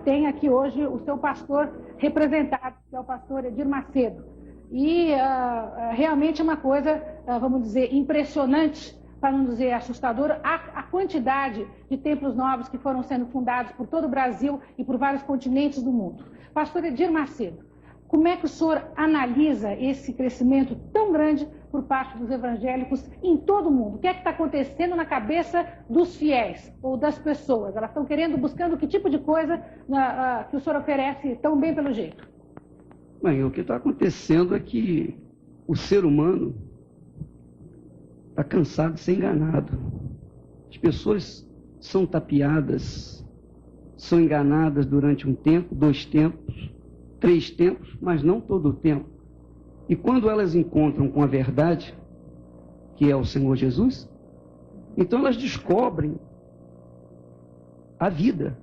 tem aqui hoje o seu pastor representado, que é o pastor Edir Macedo. E realmente é uma coisa, vamos dizer, impressionante, para não dizer assustadora, a quantidade de templos novos que foram sendo fundados por todo o Brasil e por vários continentes do mundo. Pastor Edir Macedo, como é que o senhor analisa esse crescimento tão grande por parte dos evangélicos em todo o mundo? O que é que está acontecendo na cabeça dos fiéis ou das pessoas? Elas estão buscando que tipo de coisa que o senhor oferece tão bem pelo jeito? Bem, o que está acontecendo é que o ser humano está cansado de ser enganado. As pessoas são tapeadas, são enganadas durante um tempo, 2 tempos, 3 tempos, mas não todo o tempo. E quando elas encontram com a verdade, que é o Senhor Jesus, então elas descobrem a vida.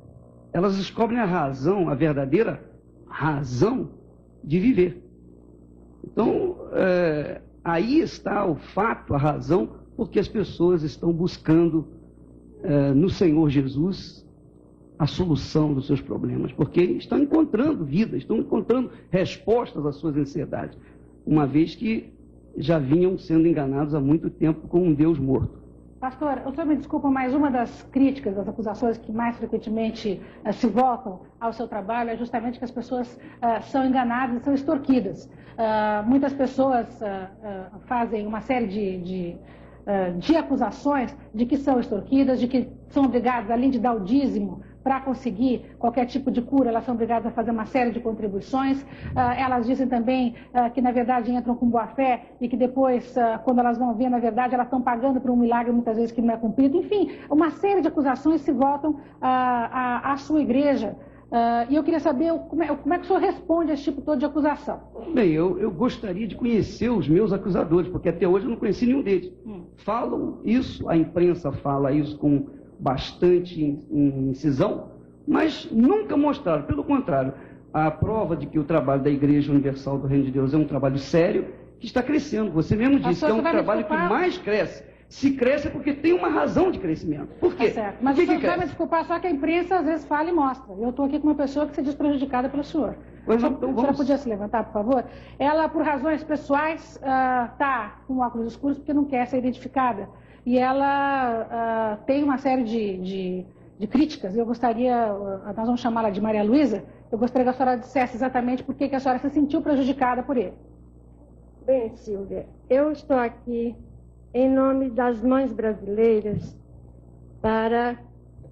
Elas descobrem a razão, a verdadeira razão de viver. Então, aí está o fato, a razão, porque as pessoas estão buscando no Senhor Jesus a solução dos seus problemas, porque estão encontrando vida, estão encontrando respostas às suas ansiedades, uma vez que já vinham sendo enganados há muito tempo com um Deus morto. Pastor, o senhor me desculpa, mas uma das críticas, das acusações que mais frequentemente se voltam ao seu trabalho é justamente que as pessoas são enganadas e são extorquidas. Muitas pessoas fazem uma série de acusações de que são extorquidas, de que são obrigadas, além de dar o dízimo, para conseguir qualquer tipo de cura, elas são obrigadas a fazer uma série de contribuições. Elas dizem também que, na verdade, entram com boa fé e que depois, quando elas vão ver, na verdade, elas estão pagando por um milagre, muitas vezes, que não é cumprido. Enfim, uma série de acusações se voltam à sua igreja. E eu queria saber como é que o senhor responde a esse tipo todo de acusação. Bem, eu gostaria de conhecer os meus acusadores, porque até hoje eu não conheci nenhum deles. Falam isso, a imprensa fala isso com bastante incisão, mas nunca mostraram. Pelo contrário, a prova de que o trabalho da Igreja Universal do Reino de Deus é um trabalho sério, que está crescendo. Você mesmo disse que é um trabalho que mais cresce. Se cresce é porque tem uma razão de crescimento. Por quê? Tá certo. Mas o senhor vai me desculpar, só que a imprensa às vezes fala e mostra. Eu estou aqui com uma pessoa que se diz prejudicada pelo senhor. Então, A senhora podia se levantar, por favor? Ela, por razões pessoais, está com óculos escuros porque não quer ser identificada. E ela tem uma série de críticas. Eu gostaria, nós vamos chamá-la de Maria Luísa, eu gostaria que a senhora dissesse exatamente por que a senhora se sentiu prejudicada por ele. Bem, Silvia, eu estou aqui em nome das mães brasileiras para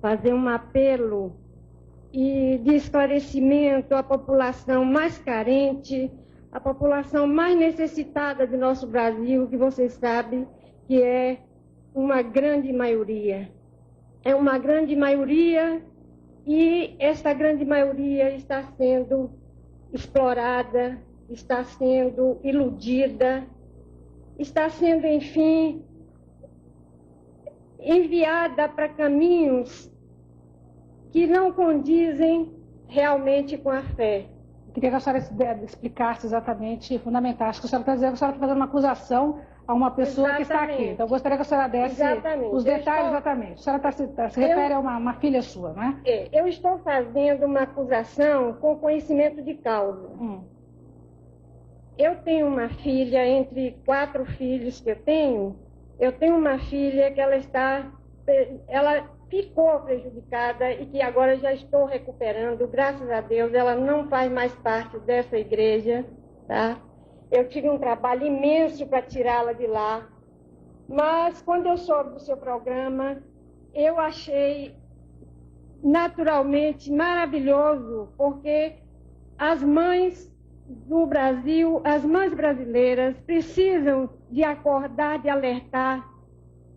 fazer um apelo e de esclarecimento à população mais carente, à população mais necessitada do nosso Brasil, que você sabe que é uma grande maioria. É uma grande maioria e esta grande maioria está sendo explorada, está sendo iludida, está sendo, enfim, enviada para caminhos que não condizem realmente com a fé. Queria que a senhora explicasse exatamente, fundamentasse, que a senhora está dizendo que a senhora está fazendo uma acusação a uma pessoa que está aqui. Então, eu gostaria que a senhora desse os detalhes exatamente. A senhora se refere a uma filha sua, não é? Eu estou fazendo uma acusação com conhecimento de causa. Eu tenho uma filha, entre 4 filhos que eu tenho uma filha que ela ficou prejudicada e que agora já estou recuperando, graças a Deus. Ela não faz mais parte dessa igreja, tá? Eu tive um trabalho imenso para tirá-la de lá, mas quando eu soube do seu programa, eu achei naturalmente maravilhoso, porque as mães do Brasil, as mães brasileiras precisam de acordar, de alertar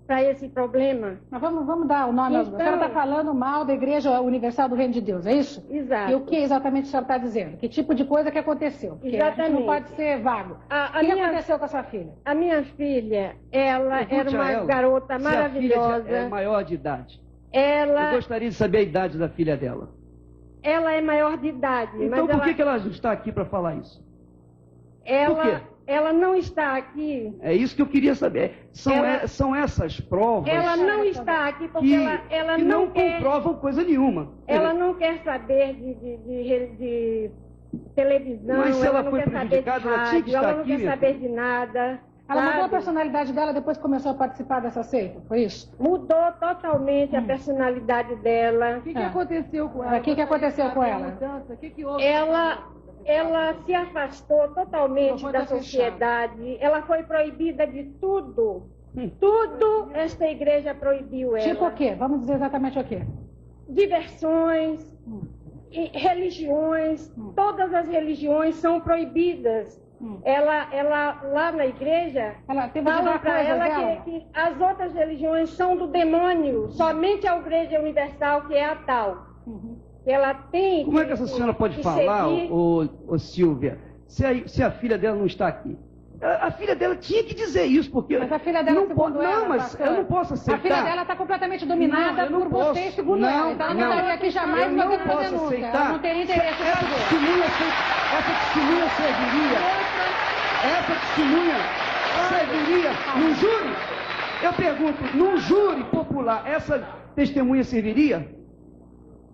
para esse problema. Mas vamos dar o nome. Então, a senhora está falando mal da Igreja Universal do Reino de Deus, é isso? Exato. E o que exatamente a senhora está dizendo? Que tipo de coisa que aconteceu? Porque exatamente. Não pode ser vago. O que aconteceu com a sua filha? A minha filha, ela era uma garota maravilhosa. Se a filha é maior de idade. Eu gostaria de saber a idade da filha dela. Ela é maior de idade. Então por que ela está aqui para falar isso? Por quê? ela não está aqui. É isso que eu queria saber. São essas provas Ela não está aqui porque ela que não não quer. comprovam coisa nenhuma. Ela não quer saber de televisão, Mas se ela não foi quer saber de prejudicada, ela tinha que rádio, estar ela não aqui, quer minha saber filha. de nada. Ela mudou a sabe? personalidade dela depois que começou a participar dessa seita, foi isso? Mudou totalmente a personalidade dela. O que aconteceu com ela? O que aconteceu com ela? Mudança? O que houve? Ela se afastou totalmente Foi da fechada. sociedade. Ela foi proibida de tudo. Tudo esta igreja proibiu ela. Tipo o quê? Vamos dizer exatamente o quê? Diversões, e religiões, todas as religiões são proibidas. Ela lá na igreja, Ela teve que falam dar para coisas ela dela? que as outras religiões são do demônio, somente a igreja universal que é a tal. Que ela tem Como é que essa senhora pode que falar, seguir. ô Silvia, se a filha dela não está aqui? A filha dela tinha que dizer isso, porque... Mas a filha dela, não segundo ela, Não, mas pastor, eu não posso aceitar. A filha dela está completamente dominada Não, eu não por posso. você, segundo Não, ela. Então ela não não. estaria aqui jamais Eu não fazendo uma posso denúncia. aceitar. Ela não teria interesse em Essa fazer. testemunha serviria num júri? Eu pergunto, num júri popular, essa testemunha serviria?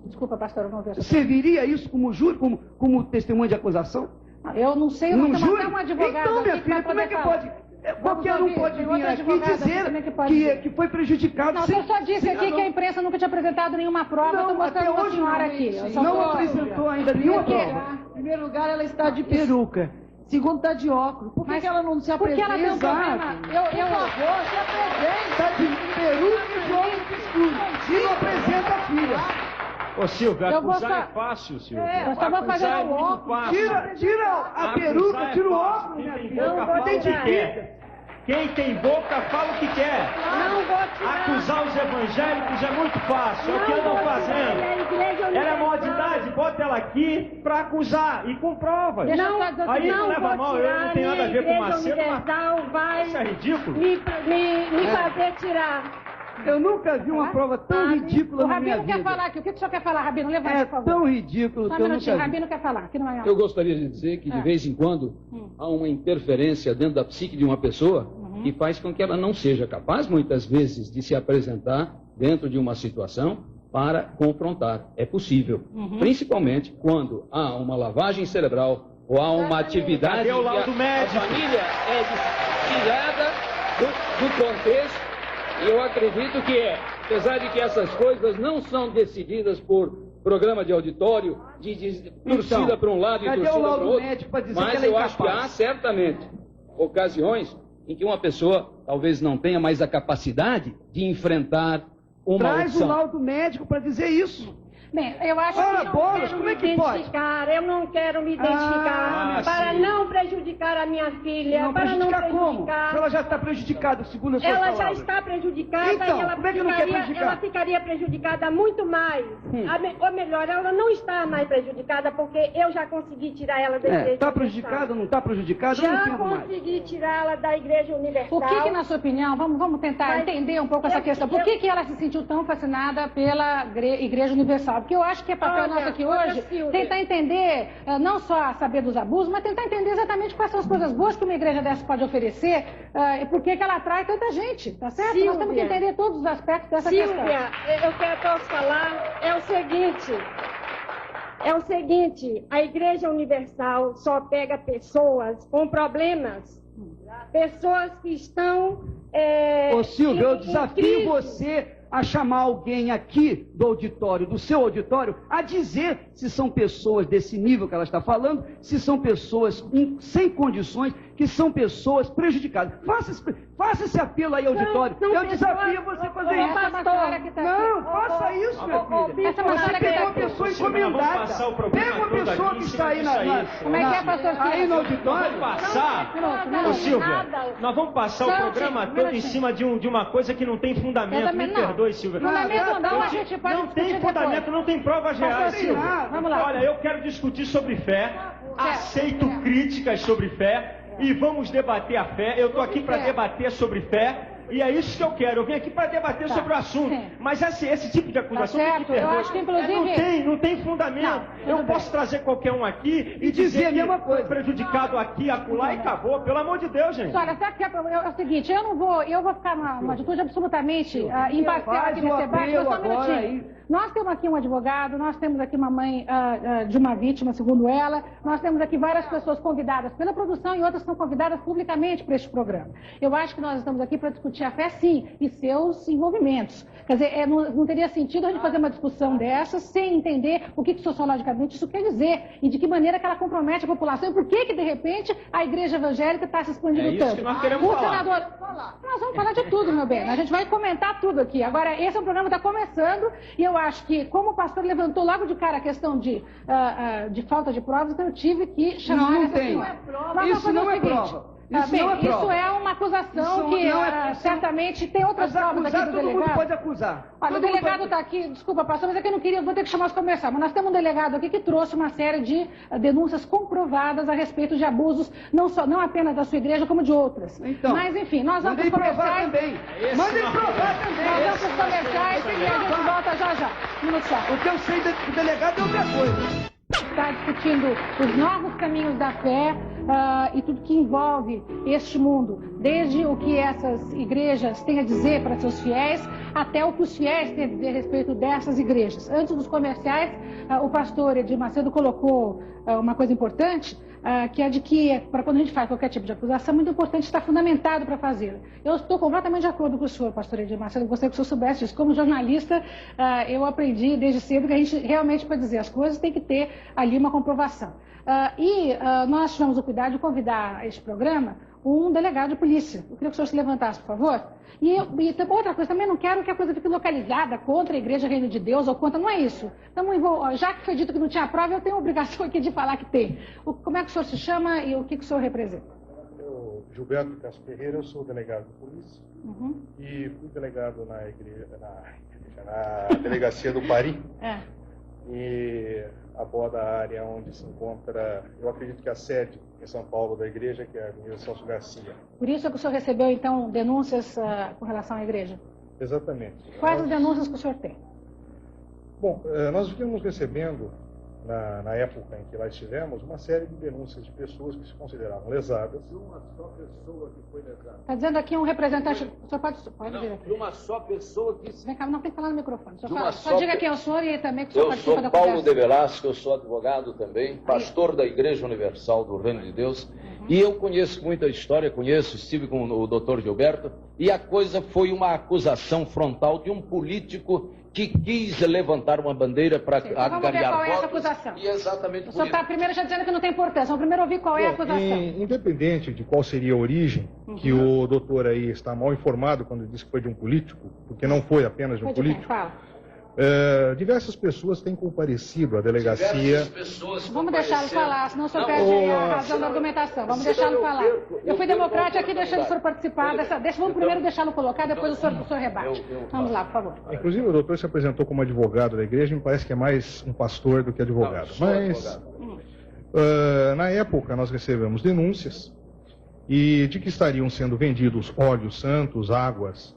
Desculpa, pastor, eu não vejo. Serviria isso como júri, como testemunha de acusação? Eu não sei, Num nós temos júri? até um advogado Então, minha aqui que vai filha, como é poder que falar. pode... Qualquer um ouvir, pode tem vir outro aqui e advogado aqui dizer também que pode dizer. que foi prejudicado. Não, eu só disse aqui que a imprensa nunca tinha apresentado nenhuma prova. Estou mostrando uma senhora aqui. Eu só não tô- apresentou ainda nenhuma Por quê? prova. Em primeiro lugar, ela está de peruca. Segundo, está de óculos. Por que, Mas que ela não se porque apresenta? ela tem um problema. Por favor, se apresente. Está de peruca e de óculos escuros. E não apresenta a filha. Ô Silvia, Eu vou acusar só- é fácil, Silvia. eu só vou fazer Acusar é o muito óculos. fácil. Tira a Acusar peruca, é tira o fácil. óculos, minha Quem tem filha. boca fala o que quer. Quem tem boca fala o que quer. Não vou tirar. Acusar os evangélicos é muito fácil, é o que Não andam vou tirar fazendo. a igreja Ela é maior de universal. idade, bota ela aqui pra acusar e com provas. Deixa eu só dizer o Aí seguinte, não leva vou mal, eu tirar, não tenho nada a ver com nem Macedo, Igreja mas Universal vai isso é ridículo. me fazer tirar. Eu nunca vi uma prova tão ridícula O na minha Rabino quer vida. falar aqui. O que o senhor quer falar, Rabino? Levante, É por favor. tão ridículo Só que um eu minutinho, o nunca vi. Rabino quer falar. Aqui não é... Eu gostaria de dizer que de vez em quando há uma interferência dentro da psique de uma pessoa que faz com que ela não seja capaz, muitas vezes, de se apresentar dentro de uma situação para confrontar. É possível. Principalmente quando há uma lavagem cerebral ou há uma atividade Cadê o que laudo a médico? família é tirada do contexto. E eu acredito que apesar de que essas coisas não são decididas por programa de auditório, de torcida para um lado e cadê o torcida para laudo o outro, médico para dizer que mas ela é eu acho que incapaz? há certamente ocasiões em que uma pessoa talvez não tenha mais a capacidade de enfrentar uma Traz o audição. laudo médico para dizer isso. Bem, eu acho Ora, que... bolas, quero como me é que pode? identificar, eu não quero me identificar para sim. não prejudicar a minha filha, Não para não prejudicar como? prejudicar. Se ela já está prejudicada, segundo as suas Ela palavras. já está prejudicada Então, e ela como é que não quer prejudicar? ela ficaria prejudicada muito mais. Ou melhor, ela não está mais prejudicada porque eu já consegui tirar ela da igreja. Está universal. prejudicada ou não está prejudicada? Eu não Já entendo mais. consegui tirá-la da igreja universal. O que, na sua opinião, vamos tentar Mas entender um pouco essa questão. Por que ela se sentiu tão fascinada pela Igreja Universal? Porque eu acho que é papel nosso aqui hoje Silvia. tentar entender, não só saber dos abusos, mas tentar entender exatamente quais são as coisas boas que uma igreja dessa pode oferecer e por que ela atrai tanta gente, tá certo? Nós temos que Silvia. entender todos os aspectos dessa questão. Silvia, posso falar, é o seguinte, a Igreja Universal só pega pessoas com problemas, pessoas que estão... Ô Silvia, eu em desafio crise. você a chamar alguém aqui do auditório, do seu auditório, a dizer se são pessoas desse nível que ela está falando, se são pessoas sem condições, que são pessoas prejudicadas. Faça esse apelo aí, auditório. São Eu pessoas- desafio você a fazer Ô, isso. pastor, Não, faça isso, minha filha. Essa Você matéria que pegou tá uma aqui. pessoa Silvia, nós vamos encomendada. passar o programa Pega uma todo pessoa aqui que em está aí cima disso aí. Como é que é, pastor? aí no Nós auditório. vamos passar, ô Silvia, nós vamos passar o Só um programa minutinho, todo em minutinho. cima de uma coisa que não tem Eu fundamento. também Me não. perdoe, Silvia. Não é mesmo não, a gente pode Não tem discutir fundamento, depois. não tem provas reais, Pastor, Silvia. vamos lá. Olha, eu quero discutir sobre fé, aceito críticas sobre fé e vamos debater a fé. Eu estou aqui para debater sobre fé E é isso que eu quero. Eu vim aqui para debater Tá, sobre o assunto. sim. Mas esse tipo de acusação Tá tem certo, que ter eu acho que, inclusive- não tem fundamento. Não, eu tudo posso bem. trazer qualquer um aqui e dizer a que mesma foi coisa. prejudicado aqui, acolá e acabou. Pelo amor de Deus, gente. Olha, sabe que é o seguinte, eu vou ficar numa atitude absolutamente imparcial Faz aqui o nesse debate, apelo só um agora minutinho. Nós temos aqui um advogado, nós temos aqui uma mãe de uma vítima, segundo ela, nós temos aqui várias pessoas convidadas pela produção e outras são convidadas publicamente para este programa. Eu acho que nós estamos aqui para discutir a fé, sim, e seus envolvimentos. Quer dizer, não teria sentido a gente fazer uma discussão dessas sem entender o que sociologicamente isso quer dizer e de que maneira que ela compromete a população e por que de repente, a igreja evangélica está se expandindo É isso tanto. que nós queremos O falar. senador... Nós vamos falar de tudo, meu bem. A gente vai comentar tudo aqui. Agora, esse é um programa que está começando e eu acho que, como o pastor levantou logo de cara a questão de falta de provas, então eu tive que chamar Não essa tem. senhora. Nós vamos Isso fazer não o é seguinte. prova. Isso não é Isso prova. é uma acusação Isso que não é- certamente tem outras Mas provas aqui acusar, do todo mundo delegado. pode acusar. Olha, o Todo mundo delegado pode- está aqui, desculpa, pastor, mas é que eu não queria, vou ter que chamar os comerciais, mas nós temos um delegado aqui que trouxe uma série de denúncias comprovadas a respeito de abusos, não apenas da sua igreja, como de outras. Então, mas, enfim, nós vamos para Mandem os provar comerciais. também. Mandem provar também. Nós vamos para os comerciais e a gente volta já já. Um minuto só. O que eu sei do delegado é outra coisa. Está discutindo os novos caminhos da fé e tudo que envolve este mundo, desde o que essas igrejas têm a dizer para seus fiéis, até o que os fiéis têm a dizer a respeito dessas igrejas. Antes dos comerciais, o pastor Edir Macedo colocou uma coisa importante, que é de que, para quando a gente faz qualquer tipo de acusação, é muito importante estar fundamentado para fazê-la. Eu estou completamente de acordo com o senhor, pastor Edir Macedo, gostaria que o senhor soubesse disso. Como jornalista, eu aprendi desde cedo que a gente realmente, para dizer as coisas, tem que ter ali uma comprovação. Nós tivemos o cuidado de convidar a este programa um delegado de polícia. Eu queria que o senhor se levantasse, por favor. E outra coisa, também não quero que a coisa fique localizada contra a Igreja Reino de Deus ou contra, não é isso. Já que foi dito que não tinha prova, eu tenho a obrigação aqui de falar que tem. Como é que o senhor se chama e o que o senhor representa? Eu, Gilberto Castro Ferreira, eu sou delegado de polícia e fui delegado na delegacia do Pari. E aborda a área onde se encontra, eu acredito que a sede em São Paulo da igreja, que é a Avenida Celso Garcia. Por isso é que o senhor recebeu, então, denúncias com relação à igreja? Exatamente. Quais as denúncias que o senhor tem? Bom, nós vimos recebendo, na época em que lá estivemos, uma série de denúncias de pessoas que se consideravam lesadas. De uma só pessoa que foi lesada. Está dizendo aqui um representante... O senhor pode vir Não, aqui. de uma só pessoa que... Vem cá, não tem que falar no microfone. De uma Só só diga pe- quem é o senhor e também que o senhor Eu participa sou da Paulo conversa. de Velasco, eu sou advogado também, pastor da Igreja Universal do Reino de Deus, e eu conheço muita história, estive com o doutor Gilberto, e a coisa foi uma acusação frontal de um político que quis levantar uma bandeira para Sim, então vamos ver angariar qual é essa votos, acusação. e exatamente O por senhor isso. está primeiro já dizendo que não tem importância. Vamos primeiro ouvir qual é a Bom, acusação. independente de qual seria a origem, que o doutor aí está mal informado quando diz que foi de um político, porque não foi apenas de um Foi de quem? político. Fala. Diversas pessoas têm comparecido à delegacia. Diversas pessoas Vamos deixá-lo compareceram. falar, senão o senhor Não, perde a ô, razão da argumentação. Vamos senão deixá-lo eu falar. perco- Eu fui eu perco a democrática aqui deixando o senhor participar dessa. Vamos primeiro deixá-lo colocar, depois o senhor rebate. Vamos lá, por favor. Inclusive, o doutor se apresentou como advogado da igreja, me parece que é mais um pastor do que advogado. Não, sou Mas, advogado. na época, nós recebemos denúncias e de que estariam sendo vendidos óleos santos, águas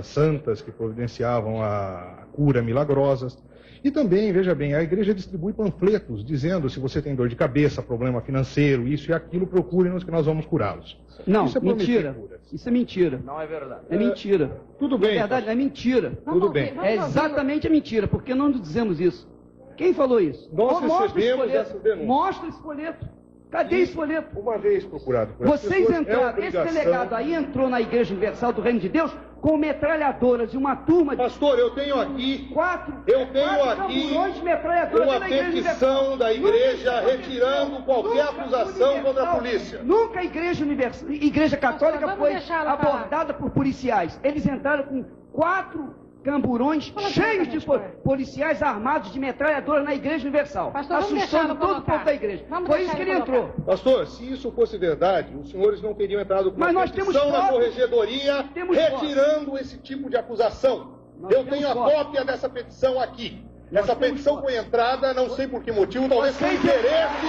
santas que providenciavam a cura milagrosas. E também, veja bem, a igreja distribui panfletos dizendo: se você tem dor de cabeça, problema financeiro, isso e aquilo, procure-nos que nós vamos curá-los. Não, Isso é prometer mentira. curas. Isso é mentira. Não é verdade. É mentira. Tudo Na bem, verdade, é mentira. Vamos Tudo ouvir, bem. vamos É ouvir. exatamente a mentira, porque não dizemos isso. Quem falou isso? Nós Mostra esse recebemos folheto. essas denúncias. Mostra esse folheto. Cadê esse folheto? Uma vez procurado por essas Vocês pessoas, entraram, esse delegado aí entrou na Igreja Universal do Reino de Deus com metralhadoras e uma turma de Pastor, eu tenho aqui quatro camburões de metralhadoras uma na Igreja petição Universal. da igreja Nunca retirando qualquer nunca acusação contra a Universal, polícia. Nunca a Igreja Católica Vamos foi deixá-lo abordada por policiais. Eles entraram com 4 camburões Fala cheios de diretamente, policiais armados de metralhadora na Igreja Universal, Pastor, vamos assustando deixá-lo todo o colocar. povo da igreja. Vamos Foi deixar isso que ele ele colocar. entrou. Pastor, se isso fosse verdade, os senhores não teriam entrado com Mas uma nós temos petição na fotos. corregedoria Temos retirando esse tipo de acusação. Nós Eu temos tenho a fotos. cópia dessa petição aqui. Nós Essa temos petição fotos. foi entrada, não sei por que motivo, talvez com Vocês- interesse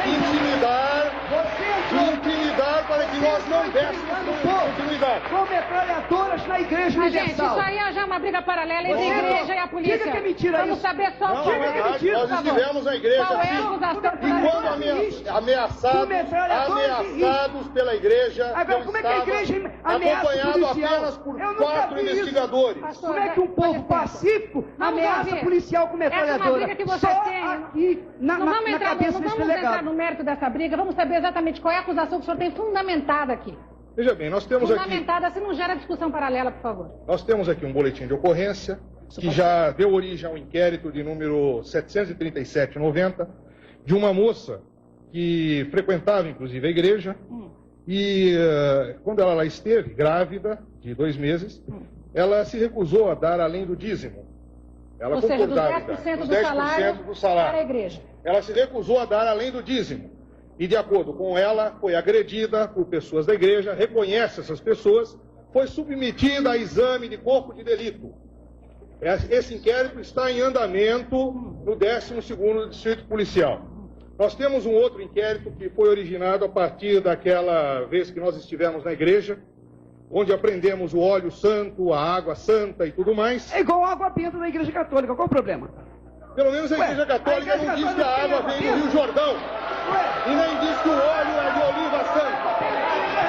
de intimidar de intimidar para que nós não dessemos continuidade. Com metralhadoras na Igreja Mas, gente, Universal. isso aí é já uma briga paralela entre a igreja e a polícia. Diga que é mentira Vamos isso. saber só Não, qual é verdade, mentira, nós por favor. estivemos na igreja Qual é a aqui. acusação E quando Com metralhadoras ameaçados pela igreja, Agora, eu como é que a estava igreja ameaça acompanhado policial? apenas por Eu nunca 4 vi isso. investigadores. Pastor, Como é que um povo licença. pacífico Vamos ameaça ouvir. policial com metralhadora? Essa é uma briga que vocês Só têm. aqui na Não vamos entrar, cabeça não desse vamos entrar delegado. no mérito dessa briga, vamos saber exatamente qual é a acusação que o senhor tem fundamentada aqui. Veja bem, nós temos aqui Fundamentada, se não gera discussão paralela, por favor. um boletim de ocorrência que já deu origem a um inquérito de número 737/90 de uma moça que frequentava inclusive a igreja e quando ela lá esteve grávida de 2 meses, ela se recusou a dar além do dízimo. Ela Ou seja, dos concordava 10% dos do salário do salário. para a igreja. Ela se recusou a dar além do dízimo. E, de acordo com ela, foi agredida por pessoas da igreja, reconhece essas pessoas, foi submetida a exame de corpo de delito. Esse inquérito está em andamento no 12º Distrito Policial. Nós temos um outro inquérito que foi originado a partir daquela vez que nós estivemos na igreja, onde apreendemos o óleo santo, a água santa e tudo mais. É igual água benta na Igreja Católica, qual o problema? Pelo menos a Igreja Católica não diz que a água vem do Rio Jordão. E nem diz que o óleo é de oliva santa.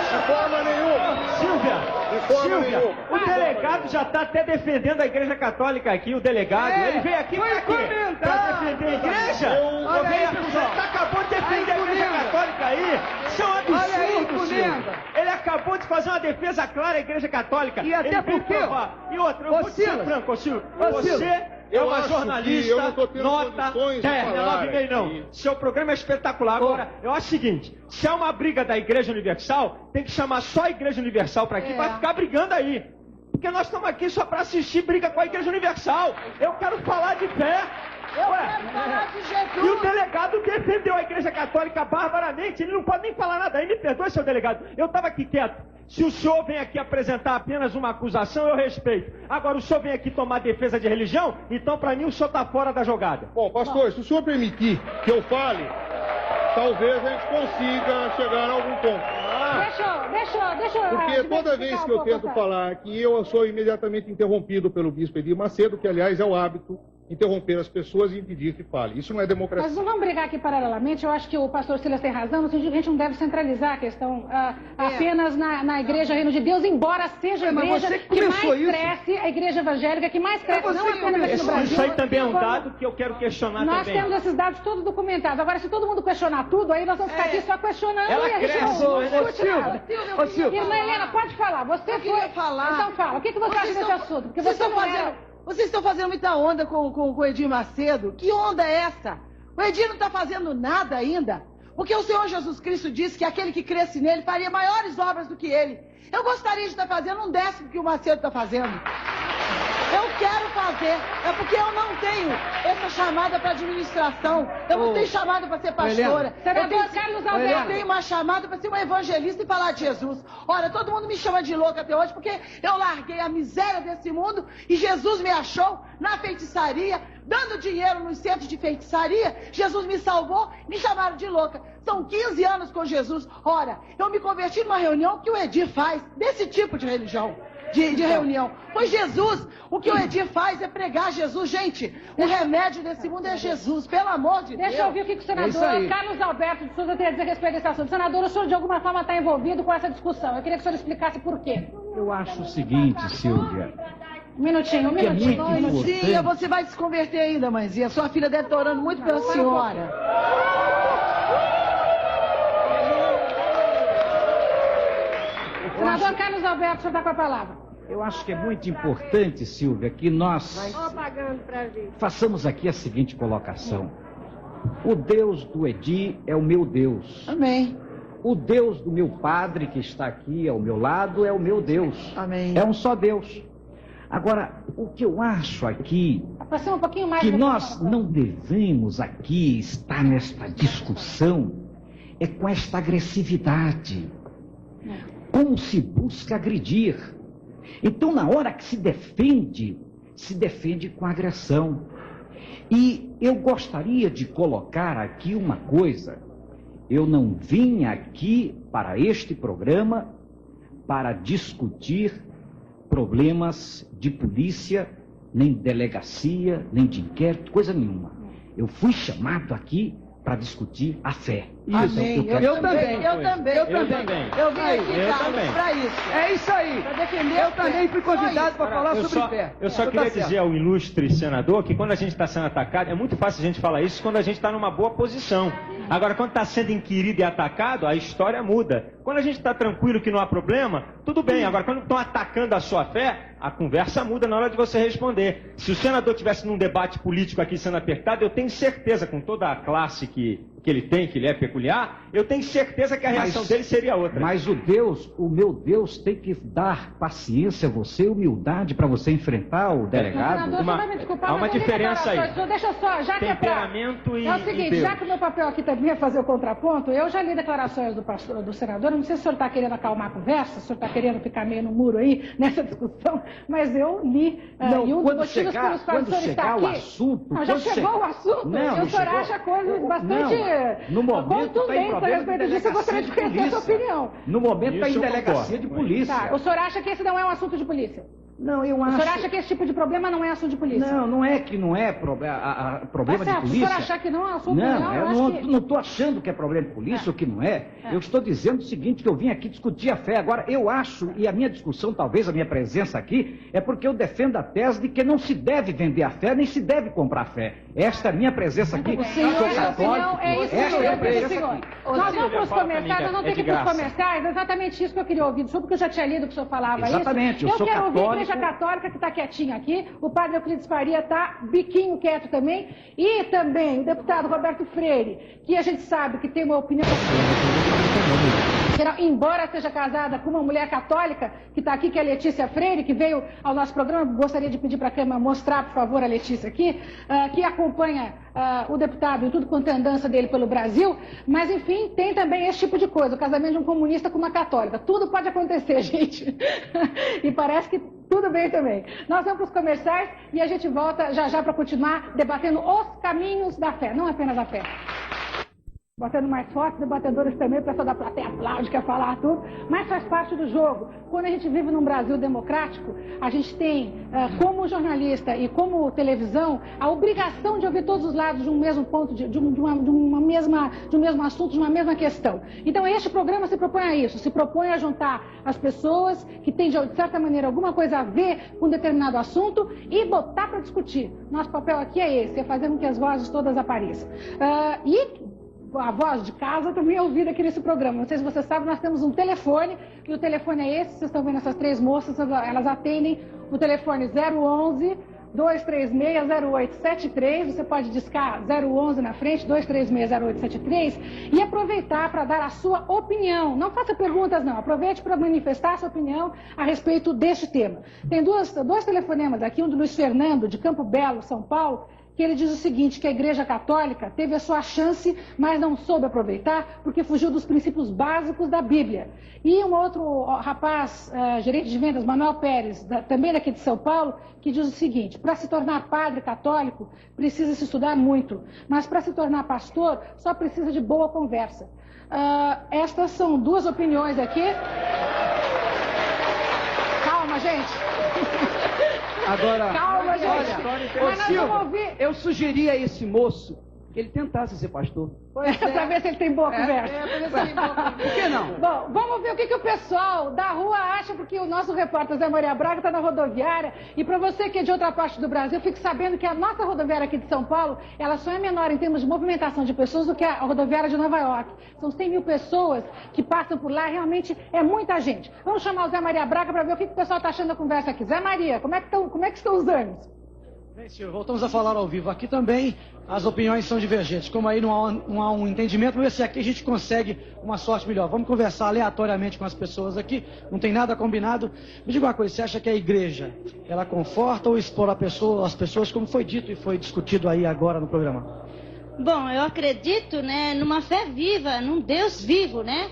De forma nenhuma. Silvia, o delegado já está até defendendo a Igreja Católica aqui, o delegado. Ele veio aqui para quê? Para defender a igreja? Você acabou de defender a Igreja Católica aí. Isso é um absurdo, Silvia. Ele acabou de fazer uma defesa clara à Igreja Católica. E até porque... E outra, eu vou ser franco, Silvio. Você... é uma jornalista, nota 10, não é 9,5 não. Seu programa é espetacular. Agora, eu acho o seguinte, se é uma briga da Igreja Universal, tem que chamar só a Igreja Universal para aqui, para ficar brigando aí. Porque nós estamos aqui só para assistir briga com a Igreja Universal. Eu quero falar de fé. Eu quero falar de Jesus. E o delegado defendeu a Igreja Católica barbaramente. Ele não pode nem falar nada aí. Me perdoe, seu delegado. Eu estava aqui quieto. Se o senhor vem aqui apresentar apenas uma acusação, eu respeito. Agora, o senhor vem aqui tomar defesa de religião, então, para mim, o senhor está fora da jogada. Bom, pastor, se o senhor permitir que eu fale, talvez a gente consiga chegar a algum ponto. Deixa eu... Porque toda vez que eu tento falar aqui, eu sou imediatamente interrompido pelo bispo Edir Macedo, que, aliás, é o hábito interromper as pessoas e impedir que fale. Isso não é democracia. Mas não vamos brigar aqui paralelamente. Eu acho que o pastor Silas tem razão, no sentido de que a gente não deve centralizar a questão apenas na Igreja Reino de Deus, embora seja a igreja que mais cresce, a igreja evangélica que mais cresce, não apenas aqui no Brasil. Isso aí também é um dado que eu quero questionar nós também. temos esses dados todos documentados. Agora, se todo mundo questionar tudo, aí nós vamos ficar aqui só questionando. Ela e a gente cresce, não mas discute nada. Silvia. Irmã Helena, pode falar. Você Eu queria falar. Então fala. O que você acha desse assunto? Porque Vocês você estão não era... fazendo... Vocês estão fazendo muita onda com o Edir Macedo. Que onda é essa? O Edir não está fazendo nada ainda. Porque o Senhor Jesus Cristo disse que aquele que cresce nele faria maiores obras do que ele. Eu gostaria de estar fazendo 1/10 que o Macedo está fazendo. Eu quero fazer. É porque eu não tenho essa chamada para administração. Eu não tenho chamada para ser pastora. Senador Carlos Alberto. Eu tenho uma chamada para ser uma evangelista e falar de Jesus. Olha, todo mundo me chama de louca até hoje porque eu larguei a miséria desse mundo e Jesus me achou na feitiçaria, dando dinheiro nos centros de feitiçaria. Jesus me salvou, me chamaram de louca. São 15 anos com Jesus. Ora, eu me converti numa reunião que o Edir faz, desse tipo de religião. De reunião. Pois Jesus, o que o Edir faz é pregar Jesus. Gente, o remédio desse mundo é Jesus, pelo amor de Deus. Deixa eu ouvir o que o senador Carlos Alberto de Souza tem a dizer a respeito desse assunto. Senador, o senhor de alguma forma está envolvido com essa discussão. Eu queria que o senhor explicasse por quê. Eu acho o seguinte, Silvia. Um minutinho. Mãezinha, você vai se converter ainda, mãezinha. Sua filha deve estar orando muito pela senhora. Senador Carlos Alberto, o senhor está com a palavra. Eu acho que é muito importante, Silvia, que nós façamos aqui a seguinte colocação. O Deus do Edir é o meu Deus. Amém. O Deus do meu padre, que está aqui ao meu lado, é o meu Deus. Amém. É um só Deus. Agora, o que eu acho aqui, Aproxima um pouquinho mais que nós não devemos aqui estar nesta discussão, é com esta agressividade. Como se busca agredir. Então, na hora que se defende com agressão. E eu gostaria de colocar aqui uma coisa eu não vim aqui para este programa para discutir problemas de polícia, nem de delegacia, nem de inquérito, coisa nenhuma. Eu fui chamado aqui para discutir a fé. Amém. Eu também. Eu vim aqui, Carlos, para isso. É isso aí. Para defender eu também fui convidado para falar sobre fé. Eu só queria dizer ao ilustre senador que quando a gente está sendo atacado, é muito fácil a gente falar isso quando a gente está numa boa posição. Agora, quando está sendo inquirido e atacado, a história muda. Quando a gente está tranquilo que não há problema, tudo bem. Agora, quando estão atacando a sua fé, a conversa muda na hora de você responder. Se o senador estivesse num debate político aqui sendo apertado, eu tenho certeza, com toda a classe que ele tem, que ele é peculiar, eu tenho certeza que a reação dele seria outra. Mas o meu Deus tem que dar paciência a você, humildade para você enfrentar o delegado. Há uma diferença aí. Deixa eu só, já que temperamento é o seguinte, já que o meu papel aqui também é fazer o contraponto, eu já li declarações do senador, não sei se o senhor está querendo acalmar a conversa, se o senhor está querendo ficar meio no muro aí, nessa discussão, mas eu li, e um dos motivos pelos quais o senhor está aqui... Já chegou o assunto, e o senhor acha coisas bastante... No momento está em problema de disso, eu gostaria de conhecer a sua opinião. No momento está em delegacia de polícia. Tá, o senhor acha que esse não é um assunto de polícia? Não, eu acho... O senhor acha que esse tipo de problema não é assunto de polícia? Não, não é que não é problema de polícia. Se o senhor achar que não é assunto de polícia... Não, eu não estou achando que é problema de polícia ou que não é. Eu estou dizendo o seguinte, que eu vim aqui discutir a fé. Agora, eu acho, e a minha discussão, talvez a minha presença aqui, é porque eu defendo a tese de que não se deve vender a fé, nem se deve comprar a fé. Esta é a minha presença aqui. Esta é a presença aqui. Nós vamos para os comerciais, nós não temos que ir para os comerciais, é exatamente isso que eu queria ouvir, só porque eu já tinha lido que o senhor falava isso. Exatamente, eu sou quero católico. ouvir a Igreja Católica, que está quietinha aqui, o padre Euclides Faria está biquinho quieto também, e também o deputado Roberto Freire, que a gente sabe que tem uma opinião... Embora seja casada com uma mulher católica, que está aqui, que é a Letícia Freire, que veio ao nosso programa, gostaria de pedir para a Câmara mostrar, por favor, a Letícia aqui, que acompanha o deputado e tudo quanto é andança dele pelo Brasil, mas, enfim, tem também esse tipo de coisa, o casamento de um comunista com uma católica. Tudo pode acontecer, gente. E parece que tudo bem também. Nós vamos para os comerciais e a gente volta já já para continuar debatendo os caminhos da fé, não apenas a fé. Botando mais forte, debatedores também, o pessoal da plateia aplaude, quer falar tudo, mas faz parte do jogo. Quando a gente vive num Brasil democrático, a gente tem, como jornalista e como televisão, a obrigação de ouvir todos os lados de um mesmo ponto, de um mesmo assunto, de uma mesma questão. Então, este programa se propõe a isso, se propõe a juntar as pessoas que têm, de certa maneira, alguma coisa a ver com um determinado assunto e botar para discutir. Nosso papel aqui é esse, é fazer com que as vozes todas apareçam. A voz de casa também é ouvida aqui nesse programa. Não sei se você sabe, nós temos um telefone, e o telefone é esse, vocês estão vendo essas três moças, elas atendem o telefone 011-236-0873, você pode discar 011 na frente, 236-0873, e aproveitar para dar a sua opinião. Não faça perguntas, não, aproveite para manifestar a sua opinião a respeito deste tema. Tem dois telefonemas aqui, um do Luiz Fernando, de Campo Belo, São Paulo, que ele diz o seguinte, que a Igreja Católica teve a sua chance, mas não soube aproveitar, porque fugiu dos princípios básicos da Bíblia. E um outro rapaz, gerente de vendas, Manuel Pérez, também daqui de São Paulo, que diz o seguinte, para se tornar padre católico, precisa se estudar muito, mas para se tornar pastor, só precisa de boa conversa. Estas são duas opiniões aqui. Calma, gente. Agora, calma, gente. Mas nós vamos ouvir. Eu sugeri a esse moço que ele tentasse ser pastor. Para ver se ele tem boa conversa. Por que não? Bom, vamos ver o que o pessoal da rua acha, porque o nosso repórter Zé Maria Braga está na rodoviária. E para você que é de outra parte do Brasil, fique sabendo que a nossa rodoviária aqui de São Paulo, ela só é menor em termos de movimentação de pessoas do que a rodoviária de Nova York. São 100 mil pessoas que passam por lá, realmente é muita gente. Vamos chamar o Zé Maria Braga para ver o que o pessoal está achando da conversa aqui. Zé Maria, como é que estão os ânimos? Bem, senhor, voltamos a falar ao vivo. Aqui também as opiniões são divergentes. Como aí não há um entendimento, vamos ver se aqui a gente consegue uma sorte melhor. Vamos conversar aleatoriamente com as pessoas aqui, não tem nada combinado. Me diga uma coisa, você acha que a igreja, ela conforta ou expor as pessoas, como foi dito e foi discutido aí agora no programa? Bom, eu acredito, né, numa fé viva, num Deus vivo, né?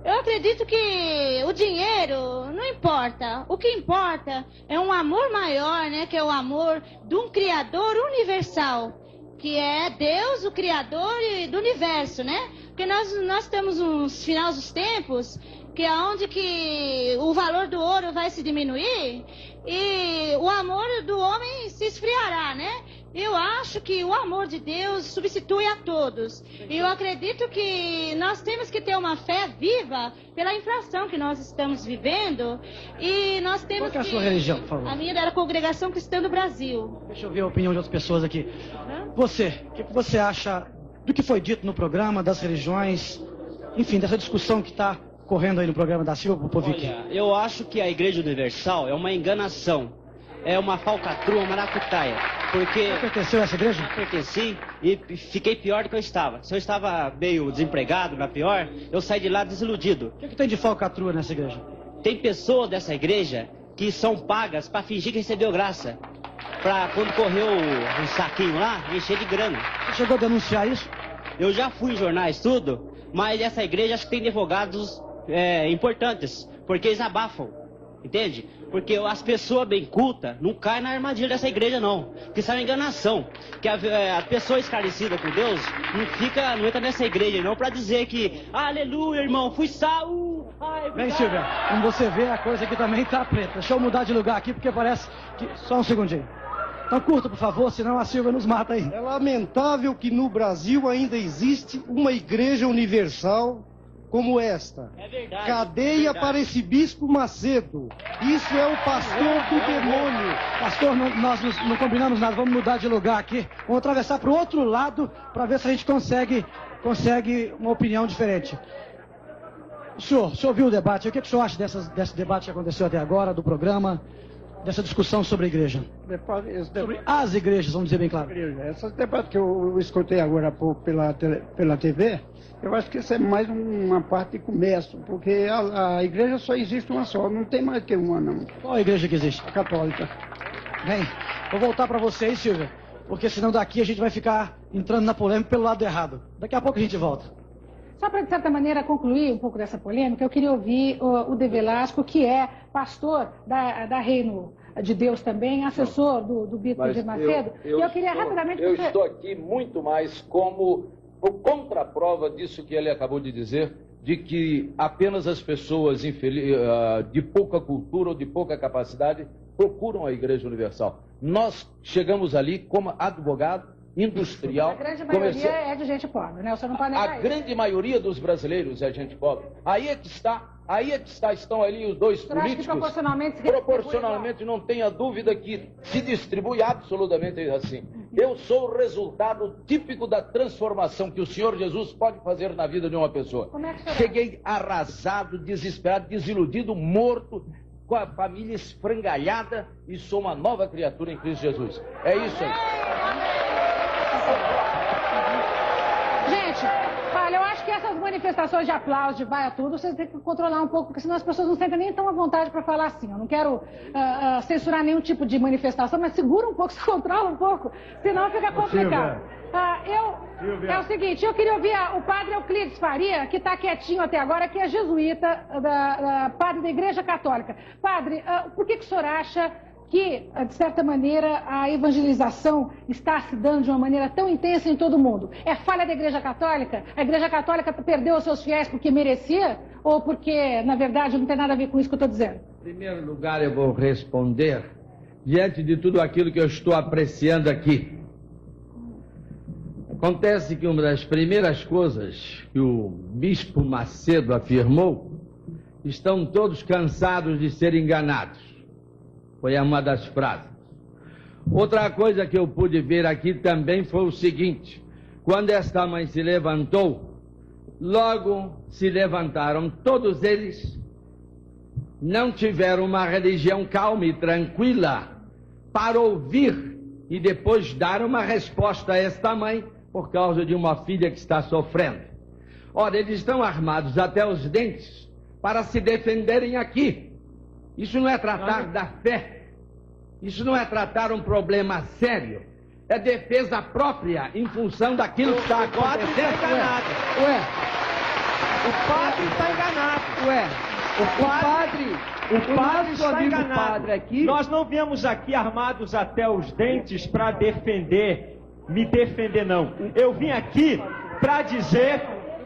Eu acredito que o dinheiro não importa. O que importa é um amor maior, né? Que é o amor de um Criador universal, que é Deus, o Criador do universo, né? Porque nós temos uns finais dos tempos que é onde que o valor do ouro vai se diminuir e o amor do homem se esfriará, né? Eu acho que o amor de Deus substitui a todos. E eu acredito que nós temos que ter uma fé viva pela inflação que nós estamos vivendo. E nós temos Qual que é a sua religião, por favor? A minha era a Congregação Cristã do Brasil. Deixa eu ver a opinião de outras pessoas aqui. Você, o que você acha do que foi dito no programa, das religiões, enfim, dessa discussão que está correndo aí no programa da Silva Popovic? Olha, eu acho que a Igreja Universal é uma enganação. É uma falcatrua, uma maracutaia. Porque... Você pertenceu a essa igreja? Eu pertenci e fiquei pior do que eu estava. Se eu estava meio desempregado, na pior, eu saí de lá desiludido. O que tem de falcatrua nessa igreja? Tem pessoas dessa igreja que são pagas para fingir que recebeu graça. Para quando correu o saquinho lá, encher de grana. Você chegou a denunciar isso? Eu já fui em jornais, tudo, mas essa igreja acho que tem advogados importantes, porque eles abafam, entende? Porque as pessoas bem cultas não caem na armadilha dessa igreja, não. Porque isso é uma enganação. Que a pessoa esclarecida com Deus não entra nessa igreja, não, para dizer que, aleluia, irmão, fui salvo. Bem, Silvia, como você vê, a coisa aqui também tá preta. Deixa eu mudar de lugar aqui, porque parece que... Só um segundinho. Então curta, por favor, senão a Silvia nos mata aí. É lamentável que no Brasil ainda existe uma igreja universal como esta. É verdade. Cadeia para esse bispo Macedo. Isso é o pastor do demônio. Pastor, nós não combinamos nada. Vamos mudar de lugar aqui. Vamos atravessar para o outro lado para ver se a gente consegue uma opinião diferente. O senhor viu o debate? O que o senhor acha desse debate que aconteceu até agora, do programa, dessa discussão sobre a igreja? Sobre as igrejas, vamos dizer bem claro. Esse debate que eu escutei agora há pouco pela TV, eu acho que isso é mais uma parte de comércio, porque a igreja só existe uma só, não tem mais que uma, não. Qual a igreja que existe? A católica. Bem, vou voltar para você aí, Silvia, porque senão daqui a gente vai ficar entrando na polêmica pelo lado errado. Daqui a pouco a gente volta. Só para, de certa maneira, concluir um pouco dessa polêmica, eu queria ouvir o De Velasco, que é pastor da Reino de Deus também, assessor do Bispo de Macedo. Eu queria rapidamente... Eu estou aqui muito mais como contraprova disso que ele acabou de dizer, de que apenas as pessoas de pouca cultura ou de pouca capacidade procuram a Igreja Universal. Nós chegamos ali como advogado, industrial, a grande maioria é de gente pobre, né? Você não pode negar A grande maioria dos brasileiros é gente pobre. Aí é que estão ali os dois políticos. Proporcionalmente, não tenha dúvida que se distribui absolutamente assim. Eu sou o resultado típico da transformação que o Senhor Jesus pode fazer na vida de uma pessoa. Cheguei arrasado, desesperado, desiludido, morto, com a família esfrangalhada e sou uma nova criatura em Cristo Jesus. É isso aí. Gente, olha, eu acho que essas manifestações de aplauso, de vai a tudo, vocês têm que controlar um pouco, porque senão as pessoas não sentem nem tão à vontade para falar assim. Eu não quero censurar nenhum tipo de manifestação, mas segura um pouco, se controla um pouco, senão fica complicado. É o seguinte, eu queria ouvir o padre Euclides Faria, que está quietinho até agora, que é jesuíta, padre da Igreja Católica. Padre, por que o senhor acha que, de certa maneira, a evangelização está se dando de uma maneira tão intensa em todo mundo? É falha da Igreja Católica? A Igreja Católica perdeu os seus fiéis porque merecia? Ou porque, na verdade, não tem nada a ver com isso que eu estou dizendo? Em primeiro lugar, eu vou responder diante de tudo aquilo que eu estou apreciando aqui. Acontece que uma das primeiras coisas que o Bispo Macedo afirmou, estão todos cansados de ser enganados. Foi uma das frases. Outra coisa que eu pude ver aqui também foi o seguinte: quando esta mãe se levantou, logo se levantaram todos eles, não tiveram uma religião calma e tranquila para ouvir e depois dar uma resposta a esta mãe por causa de uma filha que está sofrendo. Ora, eles estão armados até os dentes para se defenderem aqui. Isso não é tratar da fé. Isso não é tratar um problema sério. É defesa própria em função daquilo que está acontecendo. O padre está enganado. O padre está enganado. Nós não viemos aqui armados até os dentes para me defender não. Eu vim aqui para dizer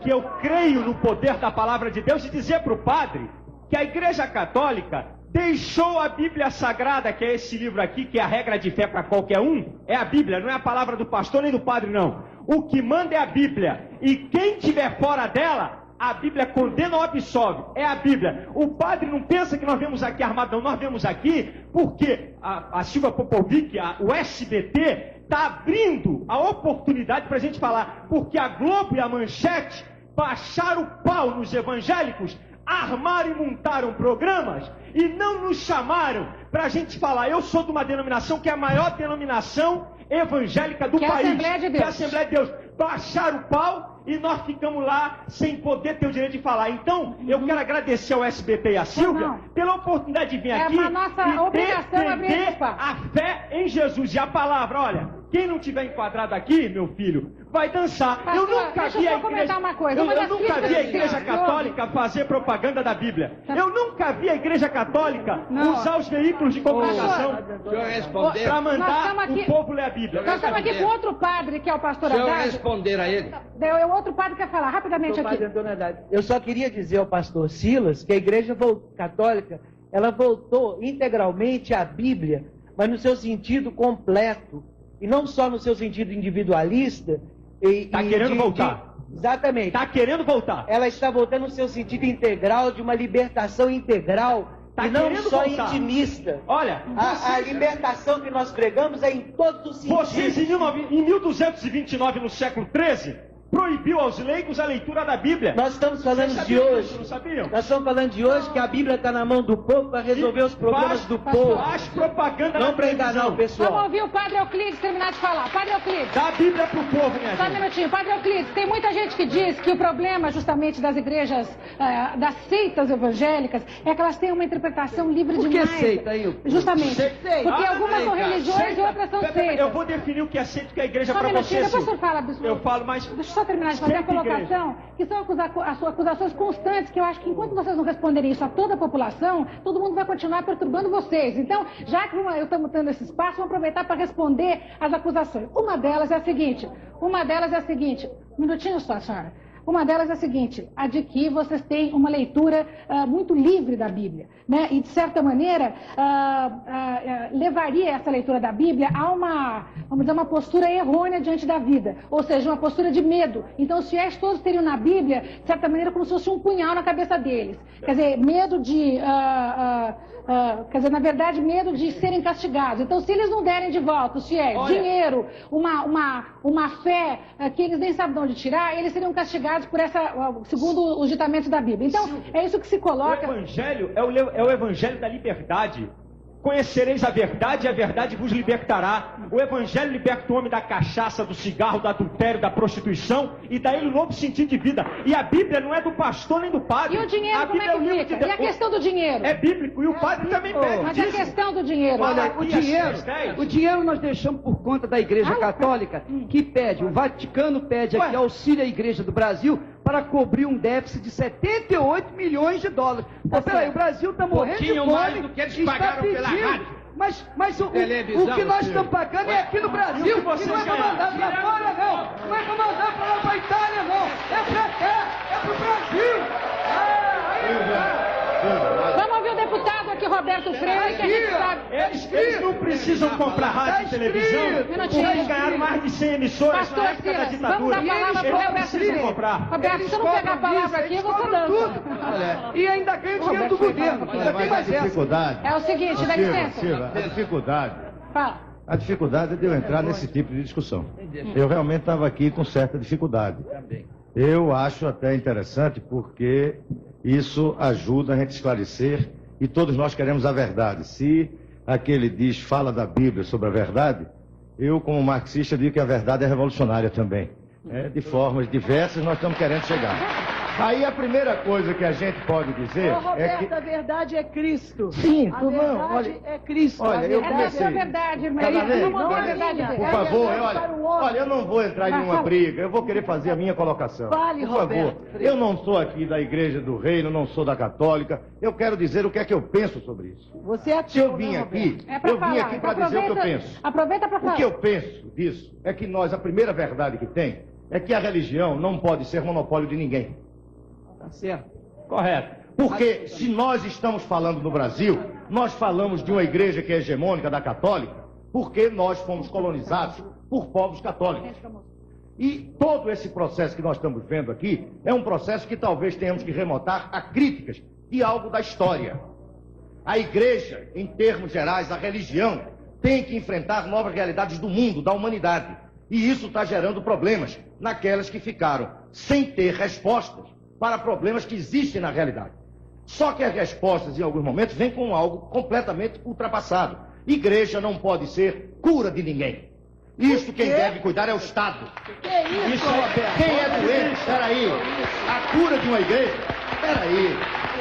que eu creio no poder da palavra de Deus e dizer para o padre que a Igreja Católica deixou a Bíblia Sagrada, que é esse livro aqui, que é a regra de fé para qualquer um, é a Bíblia, não é a palavra do pastor nem do padre, não. O que manda é a Bíblia. E quem estiver fora dela, a Bíblia condena ou absolve. É a Bíblia. O padre não pensa que nós vemos aqui armado, não. Nós vemos aqui porque a Silvia Popovic, o SBT, está abrindo a oportunidade para a gente falar. Porque a Globo e a Manchete baixaram o pau nos evangélicos, armaram e montaram programas e não nos chamaram para a gente falar. Eu sou de uma denominação que é a maior denominação evangélica do país, que é a Assembleia de Deus. Baixaram o pau e nós ficamos lá sem poder ter o direito de falar. Então, eu quero agradecer ao SBT e à Silvia pela oportunidade de vir aqui e defender a fé em Jesus. E a palavra, olha, quem não tiver enquadrado aqui, meu filho, vai dançar. Pastor, eu nunca vi a igreja, eu nunca vi a Igreja Católica fazer propaganda da Bíblia. Eu nunca vi a Igreja Católica usar os veículos de comunicação para mandar o povo ler a Bíblia. Nós estamos aqui com outro padre, que é o pastor Haddad. Responder a ele. O outro padre quer falar rapidamente aqui. Eu só queria dizer ao pastor Silas que a Igreja Católica, ela voltou integralmente à Bíblia, mas no seu sentido completo. E não só no seu sentido individualista. Está querendo voltar. Exatamente. Está querendo voltar. Ela está voltando no seu sentido integral, de uma libertação integral, e não só intimista. Olha, a libertação que nós pregamos é em todos os sentidos. Vocês, em 1229, no século XIII, proibiu aos leigos a leitura da Bíblia. Nós estamos falando de hoje. Não sabiam? Nós estamos falando de hoje que a Bíblia está na mão do povo para resolver os problemas do povo. Faz propaganda não para enganar o pessoal. Vamos ouvir o padre Euclides terminar de falar. Padre Euclides. Dá a Bíblia pro povo, minha gente. Só um minutinho. Padre Euclides, tem muita gente que diz que o problema justamente das igrejas, das seitas evangélicas, é que elas têm uma interpretação livre demais. Por que seita aí? Justamente. Porque algumas são religiões e outras são seitas. Eu vou definir o que é seita e o que é igreja para você. Depois o senhor fala, bispo. Eu falo, mas... Deixa eu só terminar de fazer a colocação, que são acusações constantes, que eu acho que enquanto vocês não responderem isso a toda a população, todo mundo vai continuar perturbando vocês. Então, já que estamos tendo esse espaço, vamos aproveitar para responder às acusações. Uma delas é a seguinte, um minutinho só, senhora. Uma delas é a seguinte, a de que vocês têm uma leitura muito livre da Bíblia, né? E, de certa maneira, levaria essa leitura da Bíblia a uma postura errônea diante da vida, ou seja, uma postura de medo. Então, os fiéis todos teriam na Bíblia, de certa maneira, como se fosse um punhal na cabeça deles. Quer dizer, medo de... na verdade, medo de serem castigados. Então, se eles não derem de volta os fiéis, dinheiro, uma fé que eles nem sabem de onde tirar, eles seriam castigados por segundo os ditamentos da Bíblia. Então, é isso que se coloca. O Evangelho é o Evangelho da liberdade. Conhecereis a verdade e a verdade vos libertará. O Evangelho liberta o homem da cachaça, do cigarro, do adultério, da prostituição e dá ele um novo sentido de vida. E a Bíblia não é do pastor nem do padre. E o dinheiro, como é que fica? E a questão do dinheiro? É bíblico. E o padre também pede. Mas a questão do dinheiro? Olha, o dinheiro nós deixamos por conta da Igreja Católica, que pede, o Vaticano pede aqui auxílio à Igreja do Brasil para cobrir um déficit de 78 milhões de dólares. Pô, peraí, o Brasil está morrendo de fome. Mais do que eles pagaram pela rádio. Mas o que nós estamos pagando é aqui no Brasil. E não é para mandar para fora, não. Não é para mandar para lá para a Itália, não. É para cá, é para o Brasil. Vamos ouvir o deputado aqui, Roberto Freire, que a gente sabe. Eles não precisam comprar rádio e televisão. Eles ganharam mais de 100 emissoras na época da ditadura. Vamos dar a palavra para o Roberto Freire. Roberto, se você não pegar a palavra aqui, você dança. E ainda ganha dinheiro do governo. Ainda tem mais essa. É o seguinte, dá licença. A dificuldade. Fala. A dificuldade é de eu entrar nesse tipo de discussão. Eu realmente estava aqui com certa dificuldade. Eu acho até interessante porque isso ajuda a gente a esclarecer e todos nós queremos a verdade. Se aquele diz, fala da Bíblia sobre a verdade, eu como marxista digo que a verdade é revolucionária também. De formas diversas nós estamos querendo chegar. Aí a primeira coisa que a gente pode dizer Roberto, é que... a verdade é Cristo. Sim, a verdade é Cristo. Olha, eu comecei... É a verdade, irmã. Não é verdade. Por favor, olha, eu não vou entrar em nenhuma briga, eu vou querer fazer a minha colocação. Vale, por favor, eu não sou aqui da Igreja do Reino, não sou da Católica, eu quero dizer o que é que eu penso sobre isso. Você é Se eu vim aqui, eu vim aqui para dizer o que eu penso. Aproveita para falar. O que eu penso disso é que nós, a primeira verdade que tem é que a religião não pode ser monopólio de ninguém. Tá certo. Correto. Porque se nós estamos falando no Brasil, nós falamos de uma igreja que é hegemônica da católica, porque nós fomos colonizados por povos católicos. E todo esse processo que nós estamos vendo aqui é um processo que talvez tenhamos que remontar a críticas de algo da história. A igreja, em termos gerais, a religião, tem que enfrentar novas realidades do mundo, da humanidade. E isso está gerando problemas naquelas que ficaram sem ter respostas para problemas que existem na realidade. Só que as respostas, em alguns momentos, vêm com algo completamente ultrapassado. Igreja não pode ser cura de ninguém. Isso quem deve cuidar é o Estado. Que isso, Roberto? Quem é doente, peraí. A cura de uma igreja, peraí.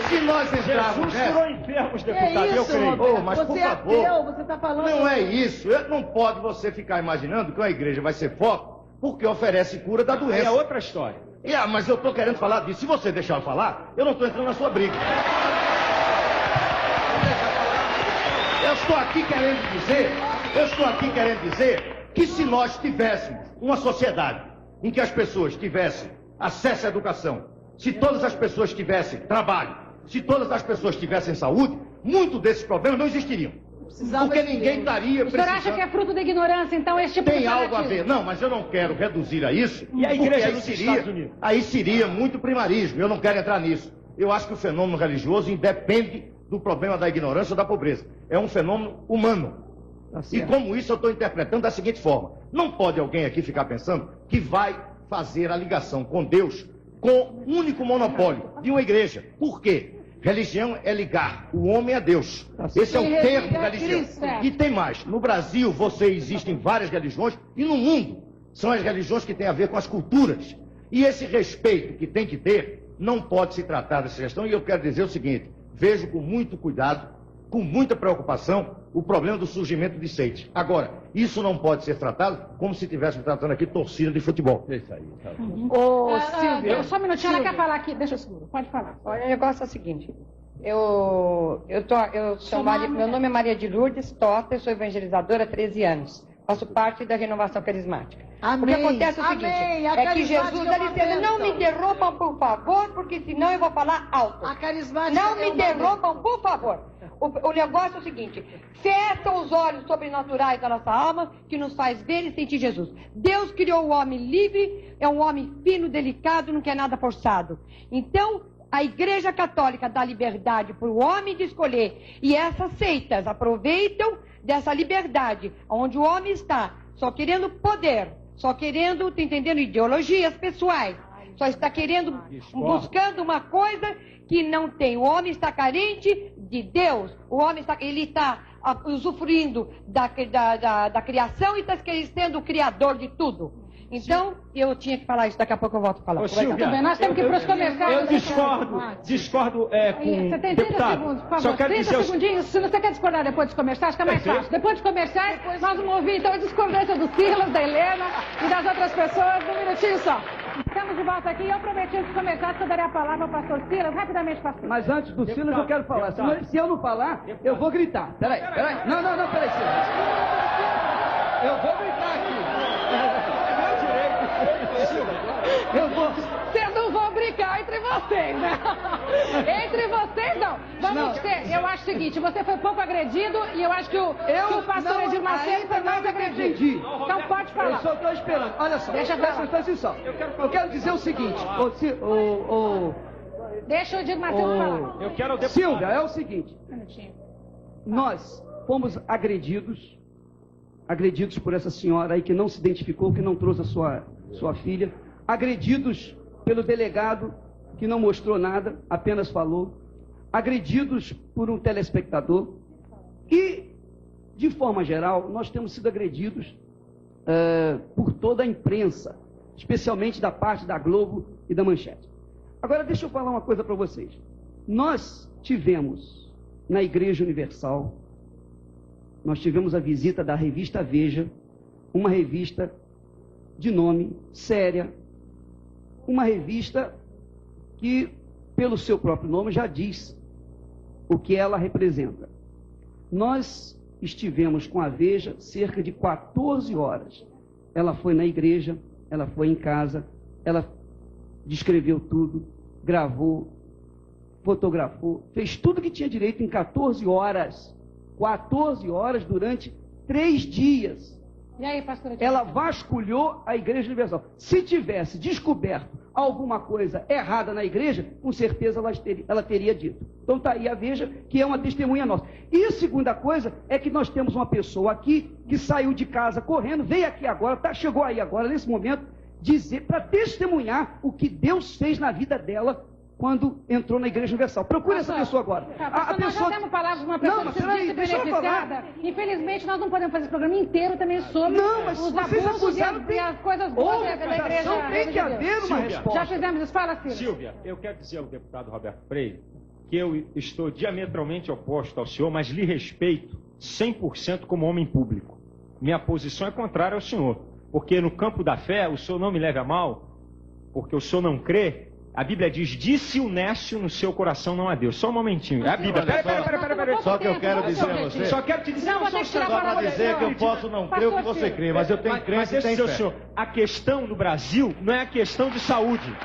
Se nós entrarmos Jesus curou enfermos, deputado, isso, eu creio. Roberto? Oh, mas você por é favor, ateu, você está falando... não é isso. Não pode você ficar imaginando que uma igreja vai ser foco porque oferece cura da doença. É outra história. Mas eu estou querendo falar disso. Se você deixar eu falar, eu não estou entrando na sua briga. Eu estou aqui querendo dizer que se nós tivéssemos uma sociedade em que as pessoas tivessem acesso à educação, se todas as pessoas tivessem trabalho, se todas as pessoas tivessem saúde, muito desses problemas não existiriam. Porque ninguém estaria precisando... O senhor acha que é fruto da ignorância, então, esse tipo de Tem algo a ver. Não, mas eu não quero reduzir a isso. E a igreja aí nos Estados Unidos? Aí seria muito primarismo. Eu não quero entrar nisso. Eu acho que o fenômeno religioso independe do problema da ignorância ou da pobreza. É um fenômeno humano. E como isso eu estou interpretando da seguinte forma. Não pode alguém aqui ficar pensando que vai fazer a ligação com Deus com o único monopólio de uma igreja. Por quê? Religião é ligar o homem a Deus. Esse é o termo religião. E tem mais. No Brasil, existem várias religiões e no mundo são as religiões que têm a ver com as culturas. E esse respeito que tem que ter não pode se tratar dessa questão. E eu quero dizer o seguinte, vejo com muito cuidado, com muita preocupação, o problema do surgimento de seitas. Agora, isso não pode ser tratado como se estivéssemos tratando aqui torcida de futebol. Isso aí, tá. Ô, Silvia. Só um minutinho, ela quer falar aqui. Deixa eu segurar, pode falar. Olha, o negócio é o seguinte. Meu nome é Maria de Lourdes Tota, eu sou evangelizadora há 13 anos. Faço parte da Renovação Carismática. Amém. O que acontece é o seguinte, é que Jesus, ele disse, não me interrompam, por favor, porque senão eu vou falar alto. A carismática não me interrompam, por favor. O negócio é o seguinte, fecha os olhos sobrenaturais da nossa alma, que nos faz ver e sentir Jesus. Deus criou o homem livre, é um homem fino, delicado, não quer nada forçado. Então, a Igreja Católica dá liberdade para o homem de escolher. E essas seitas aproveitam dessa liberdade, onde o homem está só querendo poder, só querendo, tá entendendo, ideologias pessoais. Só está querendo, buscando uma coisa que não tem. O homem está carente de Deus. O homem está usufruindo da criação e está sendo o criador de tudo. Então, eu tinha que falar isso, daqui a pouco eu volto a falar. Ô, Silvia, nós temos que ir para os comerciais. Eu discordo com você tem 30 deputado. segundos, por favor. Só quero 30 dizer segundinhos. Se você quer discordar depois dos comerciais, fica mais fácil. Depois dos comerciais, nós vamos ouvir então a discordância do Silas, da Helena e das outras pessoas. Um minutinho só. Estamos de volta aqui. Eu prometi antes de começar que eu daria a palavra ao pastor Silas. Rapidamente, pastor. Mas antes do Silas, eu quero falar. Se eu não falar, eu vou gritar. Peraí. Não, peraí, Silas. Eu vou gritar aqui. Vocês não vão brincar entre vocês, né? Entre vocês, não. Vamos ter. Eu acho o seguinte: você foi pouco agredido e eu acho que o pastor Edir Macedo foi mais agredido. Então pode falar. Eu só estou esperando. Olha só. Deixa só. Eu quero dizer o seguinte. Deixa o Edir Macedo falar. Eu quero o deputado. Silvia, é o seguinte. Nós fomos agredidos por essa senhora aí que não se identificou, que não trouxe a sua filha, agredidos pelo delegado que não mostrou nada, apenas falou, agredidos por um telespectador e, de forma geral, nós temos sido agredidos por toda a imprensa, especialmente da parte da Globo e da Manchete. Agora, deixa eu falar uma coisa para vocês. Nós tivemos na Igreja Universal, nós tivemos a visita da revista Veja, uma revista de nome séria, uma revista que, pelo seu próprio nome, já diz o que ela representa. Nós estivemos com a Veja cerca de 14 horas. Ela foi na igreja, ela foi em casa, ela descreveu tudo, gravou, fotografou, fez tudo que tinha direito em 14 horas. 14 horas durante 3 dias. E aí, pastora? Ela vasculhou a Igreja Universal. Se tivesse descoberto alguma coisa errada na igreja, com certeza ela teria dito. Então está aí a Veja, que é uma testemunha nossa. E a segunda coisa é que nós temos uma pessoa aqui que saiu de casa correndo, veio aqui agora, chegou aí agora, nesse momento, dizer, para testemunhar o que Deus fez na vida dela quando entrou na Igreja Universal. Procura essa pessoa agora. Nós já temos palavras de uma pessoa que foi beneficiada. Infelizmente, nós não podemos fazer esse programa inteiro também sobre os abusos e as coisas boas da Igreja. Tem que haver uma resposta. Já fizemos isso. Fala, Silas. Silvia, eu quero dizer ao deputado Roberto Freire que eu estou diametralmente oposto ao senhor, mas lhe respeito 100% como homem público. Minha posição é contrária ao senhor, porque no campo da fé, o senhor não me leve a mal, porque o senhor não crê. A Bíblia diz, disse o nécio no seu coração não há Deus. Só um momentinho. É a Bíblia. Peraí. Só que eu quero dizer a você. Só quero te dizer só para dizer que eu posso não crer o que você crê, mas eu tenho crença e tenho fé. Senhor, a questão no Brasil não é a questão de saúde.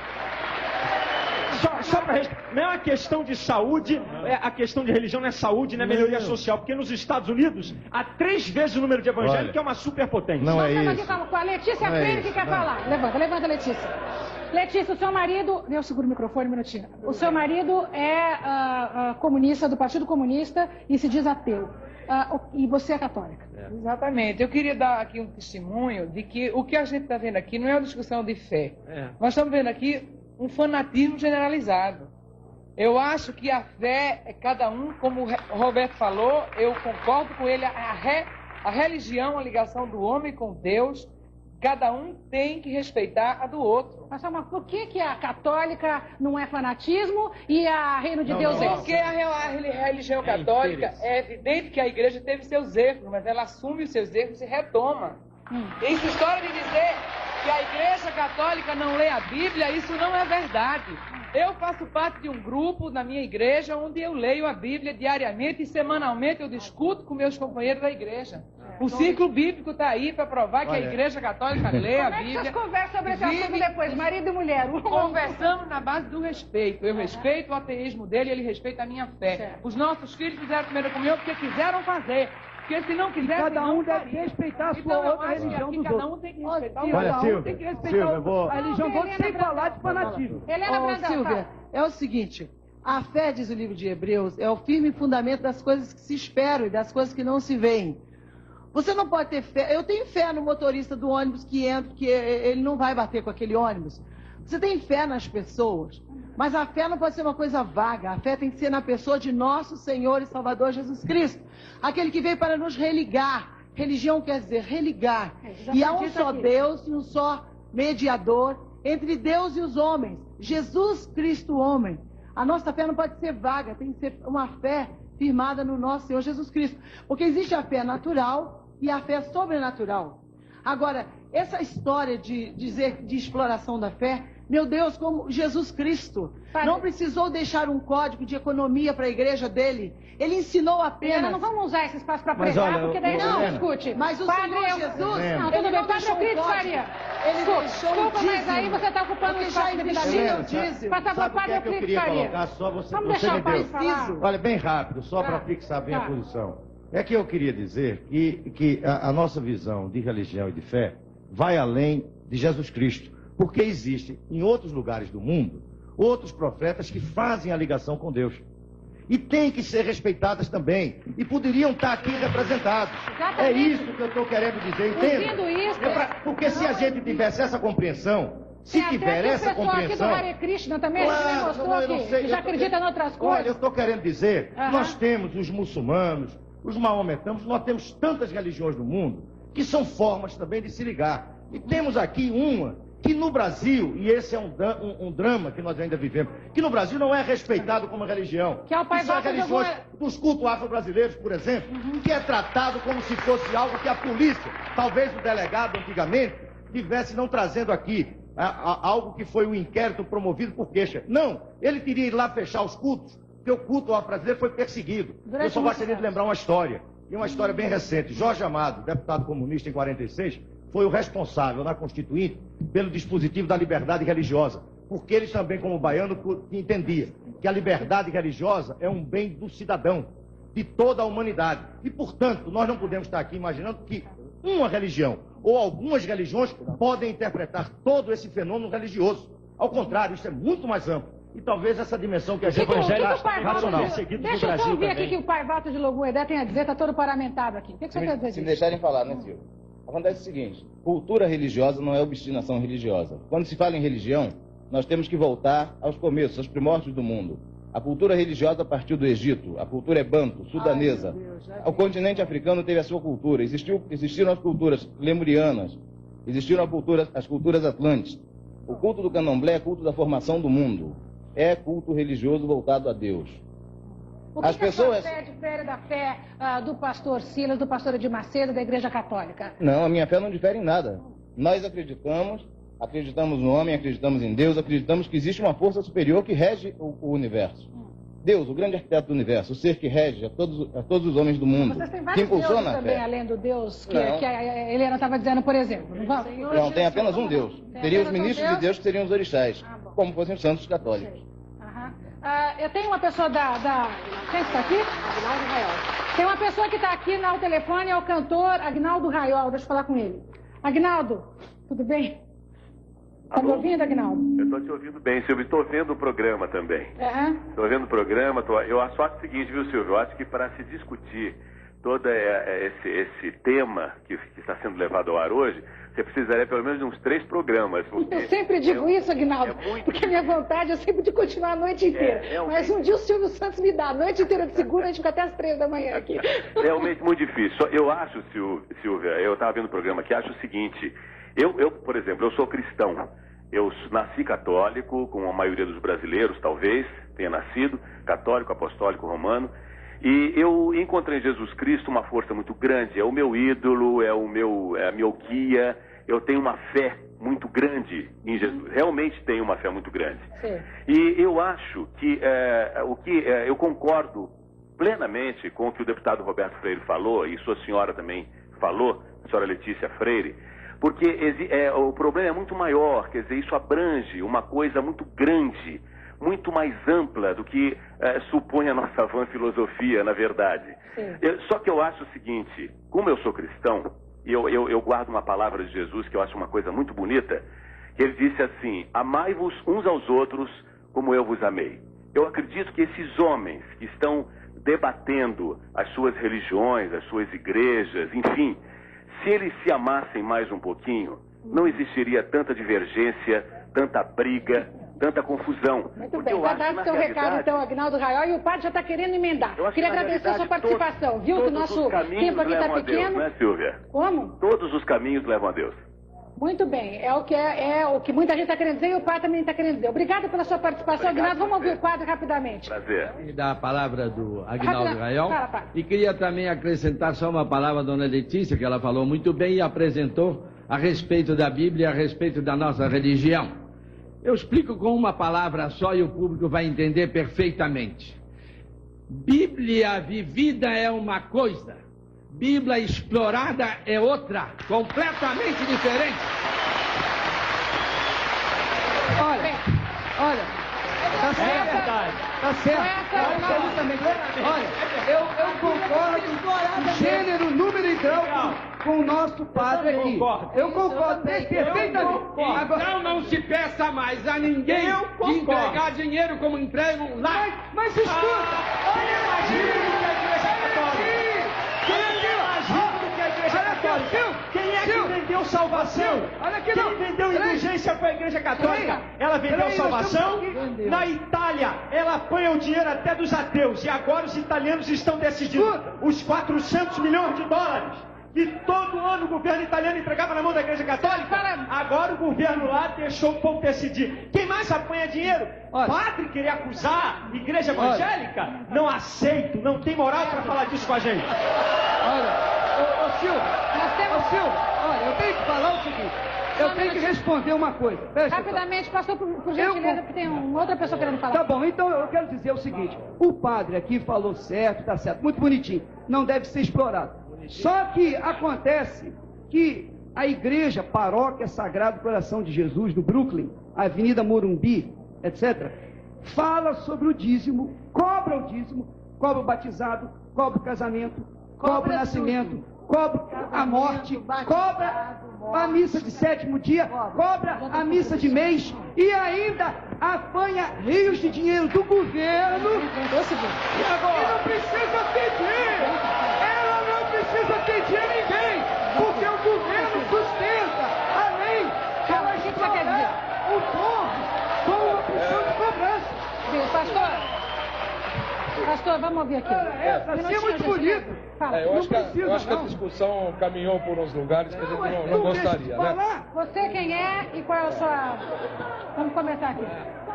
Não é uma questão de saúde, a questão de religião não é saúde, não é melhoria social, porque nos Estados Unidos há 3 vezes o número de evangélicos, que é uma superpotência. Não é isso. Aqui com a Letícia Freire que quer falar. Levanta, Letícia. Letícia, o seu marido... Eu seguro o microfone um minutinho. O seu marido é comunista, do Partido Comunista, e se diz ateu. E você é católica. Exatamente. Eu queria dar aqui um testemunho de que o que a gente está vendo aqui não é uma discussão de fé. Nós estamos vendo aqui um fanatismo generalizado. Eu acho que a fé é cada um, como o Roberto falou, eu concordo com ele, a religião, a ligação do homem com Deus, cada um tem que respeitar a do outro. Mas por que a católica não é fanatismo e a Reino de Deus é? Porque a religião católica, é evidente que a igreja teve seus erros, mas ela assume os seus erros e retoma. Essa história de dizer que a igreja católica não lê a Bíblia, isso não é verdade. Eu faço parte de um grupo na minha igreja onde eu leio a Bíblia diariamente e semanalmente eu discuto com meus companheiros da igreja. O ciclo bíblico está aí para provar que a igreja católica lê a Bíblia. Como é que vocês conversam sobre esse assunto depois, marido e mulher? Conversamos na base do respeito. Eu respeito o ateísmo dele e ele respeita a minha fé. Os nossos filhos fizeram a primeira comunhão porque quiseram fazer. Porque se não quiser, cada um deve respeitar a sua outra religião dos outros. Cada um tem que respeitar o Olha, outro. Silvia, a religião do outro sem falar de fanatismo. Silvia, é o seguinte, a fé, diz o livro de Hebreus, é o firme fundamento das coisas que se esperam e das coisas que não se veem. Você não pode ter fé. Eu tenho fé no motorista do ônibus que entra, que ele não vai bater com aquele ônibus. Você tem fé nas pessoas, mas a fé não pode ser uma coisa vaga. A fé tem que ser na pessoa de nosso Senhor e Salvador Jesus Cristo. Aquele que veio para nos religar. Religião quer dizer religar. E há um só Deus e um só mediador entre Deus e os homens. Jesus Cristo, homem. A nossa fé não pode ser vaga, tem que ser uma fé firmada no nosso Senhor Jesus Cristo. Porque existe a fé natural e a fé sobrenatural. Agora, essa história de dizer de exploração da fé, meu Deus, como Jesus Cristo não precisou deixar um código de economia para a igreja dele. Ele ensinou apenas... Não vamos usar esse espaço para pregar, porque daí não discute. Mas o Senhor Jesus... Não, tudo bem, Padre Euclides Faria. Desculpa, mas aí você está ocupando o espaço devidamente. Sabe o que eu queria colocar? Só você me deu. Olha, bem rápido, só para fixar bem a posição. É que eu queria dizer que a nossa visão de religião e de fé vai além de Jesus Cristo. Porque existem, em outros lugares do mundo, outros profetas que fazem a ligação com Deus. E têm que ser respeitadas também. E poderiam estar aqui representados. Exatamente. É isso que eu estou querendo dizer, entende? Porque se a gente tivesse essa compreensão, se tiver essa compreensão... Aqui do Hare Krishna também, claro, mostrou que já acredita em outras coisas. Olha, eu estou querendo dizer, nós temos os muçulmanos, os maometanos, nós temos tantas religiões no mundo que são formas também de se ligar. E temos aqui uma que no Brasil, e esse é um drama que nós ainda vivemos, que no Brasil não é respeitado como religião. Que é o pai são religiões dos cultos afro-brasileiros, por exemplo, que é tratado como se fosse algo que a polícia, talvez o delegado antigamente, tivesse não trazendo aqui algo que foi um inquérito promovido por queixa. Não, ele teria ido lá fechar os cultos, porque o culto afro-brasileiro foi perseguido. Eu só gostaria de lembrar uma história, e uma história bem recente. Jorge Amado, deputado comunista em 46, foi o responsável na Constituinte pelo dispositivo da liberdade religiosa, porque eles também, como baiano, entendiam que a liberdade religiosa é um bem do cidadão, de toda a humanidade. E, portanto, nós não podemos estar aqui imaginando que uma religião ou algumas religiões podem interpretar todo esse fenômeno religioso. Ao contrário, isso é muito mais amplo. E talvez essa dimensão que a gente racional. Deixa eu só ouvir aqui que o pai Walter de Loguedé tem a dizer, está todo paramentado aqui. O que você quer dizer disso? Se me deixarem falar, né, Silvio? Acontece o seguinte, cultura religiosa não é obstinação religiosa. Quando se fala em religião, nós temos que voltar aos começos, aos primórdios do mundo. A cultura religiosa partiu do Egito, a cultura é banto, sudanesa. O continente africano teve a sua cultura, existiram as culturas lemurianas, existiram as culturas atlantes. O culto do candomblé é culto da formação do mundo, é culto religioso voltado a Deus. O que as pessoas... a sua fé difere da fé do pastor Silas, do pastor Edir Macedo, da Igreja Católica? Não, a minha fé não difere em nada. Nós acreditamos no homem, acreditamos em Deus, acreditamos que existe uma força superior que rege o universo. Deus, o grande arquiteto do universo, o ser que rege a todos os homens do mundo. Vocês têm que vários impulsiona deuses a também, fé. além do Deus que a Helena estava dizendo, por exemplo. Não, tem apenas um Deus. Teria os ministros de Deus que seriam os orixás, como fossem os santos católicos. Eu tenho uma pessoa Quem está aqui? Agnaldo Raiol. Tem uma pessoa que está aqui no telefone, é o cantor Agnaldo Raiol. Deixa eu falar com ele. Agnaldo, tudo bem? Está me ouvindo, Agnaldo? Eu estou te ouvindo bem, Silvio. Estou vendo o programa também. Estou vendo o programa. Eu acho o seguinte, viu, Silvio? Eu acho que para se discutir todo esse tema que está sendo levado ao ar hoje, você precisaria pelo menos de uns 3 programas. Eu sempre digo isso, Agnaldo, porque a minha vontade é sempre de continuar a noite inteira. Mas um dia o Silvio Santos me dá a noite inteira de segunda, a gente fica até as 3 da manhã aqui. Realmente muito difícil. Eu acho, Silvia, eu estava vendo o programa aqui, acho o seguinte, eu, por exemplo, eu sou cristão. Eu nasci católico, como a maioria dos brasileiros, talvez, tenha nascido, católico, apostólico, romano. E eu encontrei em Jesus Cristo uma força muito grande, é o meu ídolo, é a meu guia. Eu tenho uma fé muito grande em Jesus, realmente tenho uma fé muito grande. Sim. E eu acho que eu concordo plenamente com o que o deputado Roberto Freire falou, e sua senhora também falou, a senhora Letícia Freire, porque o problema é muito maior, quer dizer, isso abrange uma coisa muito grande, muito mais ampla do que supõe a nossa vã filosofia, na verdade. Só que eu acho o seguinte, como eu sou cristão, e eu guardo uma palavra de Jesus que eu acho uma coisa muito bonita, que ele disse assim, amai-vos uns aos outros como eu vos amei. Eu acredito que esses homens que estão debatendo as suas religiões, as suas igrejas, enfim, se eles se amassem mais um pouquinho, não existiria tanta divergência, tanta briga, tanta confusão. Muito bem, vai dar o seu recado então, Agnaldo Raiol, e o padre já está querendo emendar. Queria agradecer a sua participação, viu? Que o nosso tempo aqui está pequeno. Né, Silvia? Como? Todos os caminhos levam a Deus. Muito bem, é o que muita gente está querendo dizer e o padre também está querendo dizer. Obrigada pela sua participação, Agnaldo. Vamos ouvir o quadro rapidamente. Prazer. E dar a palavra do Agnaldo Raiol. E queria também acrescentar só uma palavra da dona Letícia, que ela falou muito bem e apresentou a respeito da Bíblia e a respeito da nossa religião. Eu explico com uma palavra só e o público vai entender perfeitamente. Bíblia vivida é uma coisa, Bíblia explorada é outra, completamente diferente. Olha, tá certo, tá certo, absolutamente. Olha, eu concordo gênero, número e grau com o nosso padre aqui. Eu concordo perfeitamente. Então não se peça mais a ninguém de entregar dinheiro como entregam lá. Mas escuta! Quem é que vendeu salvação? Quem vendeu indulgência foi a Igreja Católica. Ela vendeu salvação. Na Itália, ela apanha o dinheiro até dos ateus. E agora os italianos estão decidindo os 400 milhões de dólares que todo ano o governo italiano entregava na mão da Igreja Católica. Agora o governo lá deixou o povo decidir. Quem mais apanha dinheiro? Padre querer acusar Igreja Evangélica? Não aceito, não tem moral para falar disso com a gente. Olha, Silvio, olha, eu tenho que falar o seguinte. Eu tenho que responder uma coisa. Rapidamente, passou por gentileza, porque tem uma outra pessoa querendo falar. Tá bom, então eu quero dizer o seguinte. O padre aqui falou certo, tá certo, muito bonitinho. Não deve ser explorado. Só que acontece que A igreja Paróquia Sagrado Coração de Jesus, do Brooklyn, Avenida Morumbi, etc., fala sobre o dízimo, cobra o dízimo, cobra o batizado, cobra o casamento, cobra o nascimento, cobra a morte, cobra a missa de 7º dia, cobra a missa de mês e ainda apanha rios de dinheiro do governo. E agora? Ela não precisa pedir! Ela não precisa pedir a ninguém, porque o governo sustenta a lei que ela explorar o povo com uma opção de cobrança. Pastor, vamos ouvir aqui. Essa assim é muito bonito. Eu acho que a discussão caminhou por uns lugares que a gente não gostaria, né? Você quem é e qual é a sua... Vamos começar aqui.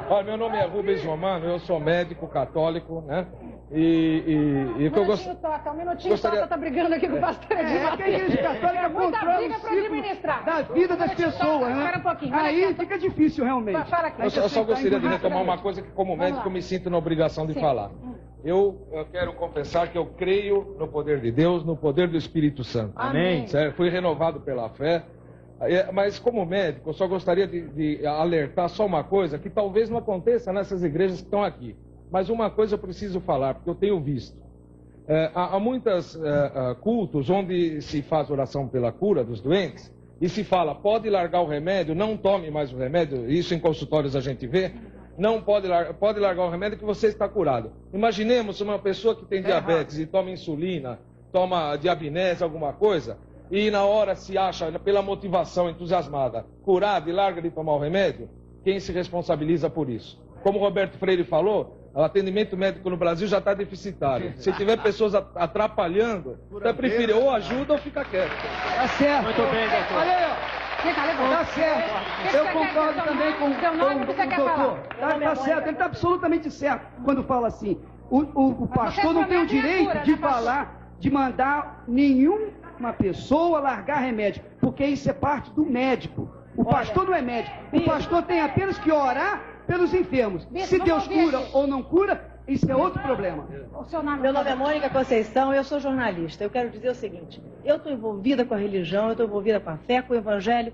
Olha, meu nome é Rubens Romano, eu sou médico católico, né? E que eu gostaria... Um minutinho, Tota tá brigando aqui com o pastor Edmar. Que a igreja católica controla o ciclo da vida das pessoas, né? Espera um pouquinho. Aí fica difícil, realmente. Fala aqui. Eu só gostaria de retomar uma coisa que, como médico, eu me sinto na obrigação de falar. Eu quero confessar que eu creio no poder de Deus, no poder do Espírito Santo. Amém. Certo? Fui renovado pela fé. Mas como médico, eu só gostaria de alertar só uma coisa, que talvez não aconteça nessas igrejas que estão aqui. Mas uma coisa eu preciso falar, porque eu tenho visto. Há muitos cultos onde se faz oração pela cura dos doentes, e se fala, pode largar o remédio, não tome mais o remédio, isso em consultórios a gente vê. Não pode largar o remédio que você está curado. Imaginemos uma pessoa que tem diabetes e toma insulina, toma diabinese, alguma coisa, e na hora se acha, pela motivação entusiasmada, curado e larga de tomar o remédio, quem se responsabiliza por isso? Como o Roberto Freire falou, o atendimento médico no Brasil já está deficitário. Se tiver pessoas atrapalhando, é preferir ou ajuda ou fica quieto. Tá certo. Muito bem, doutor. Olha aí, ó. Tá certo. Eu concordo também com o doutor. Tá certo, ele está absolutamente certo quando fala assim. O pastor não tem o direito de falar, de mandar nenhuma pessoa largar remédio, porque isso é parte do médico. O pastor não é médico. O pastor tem apenas que orar pelos enfermos. Se Deus cura ou não cura, isso é outro problema. Meu nome é Mônica Conceição, eu sou jornalista. Eu quero dizer o seguinte, eu estou envolvida com a religião, eu estou envolvida com a fé, com o evangelho,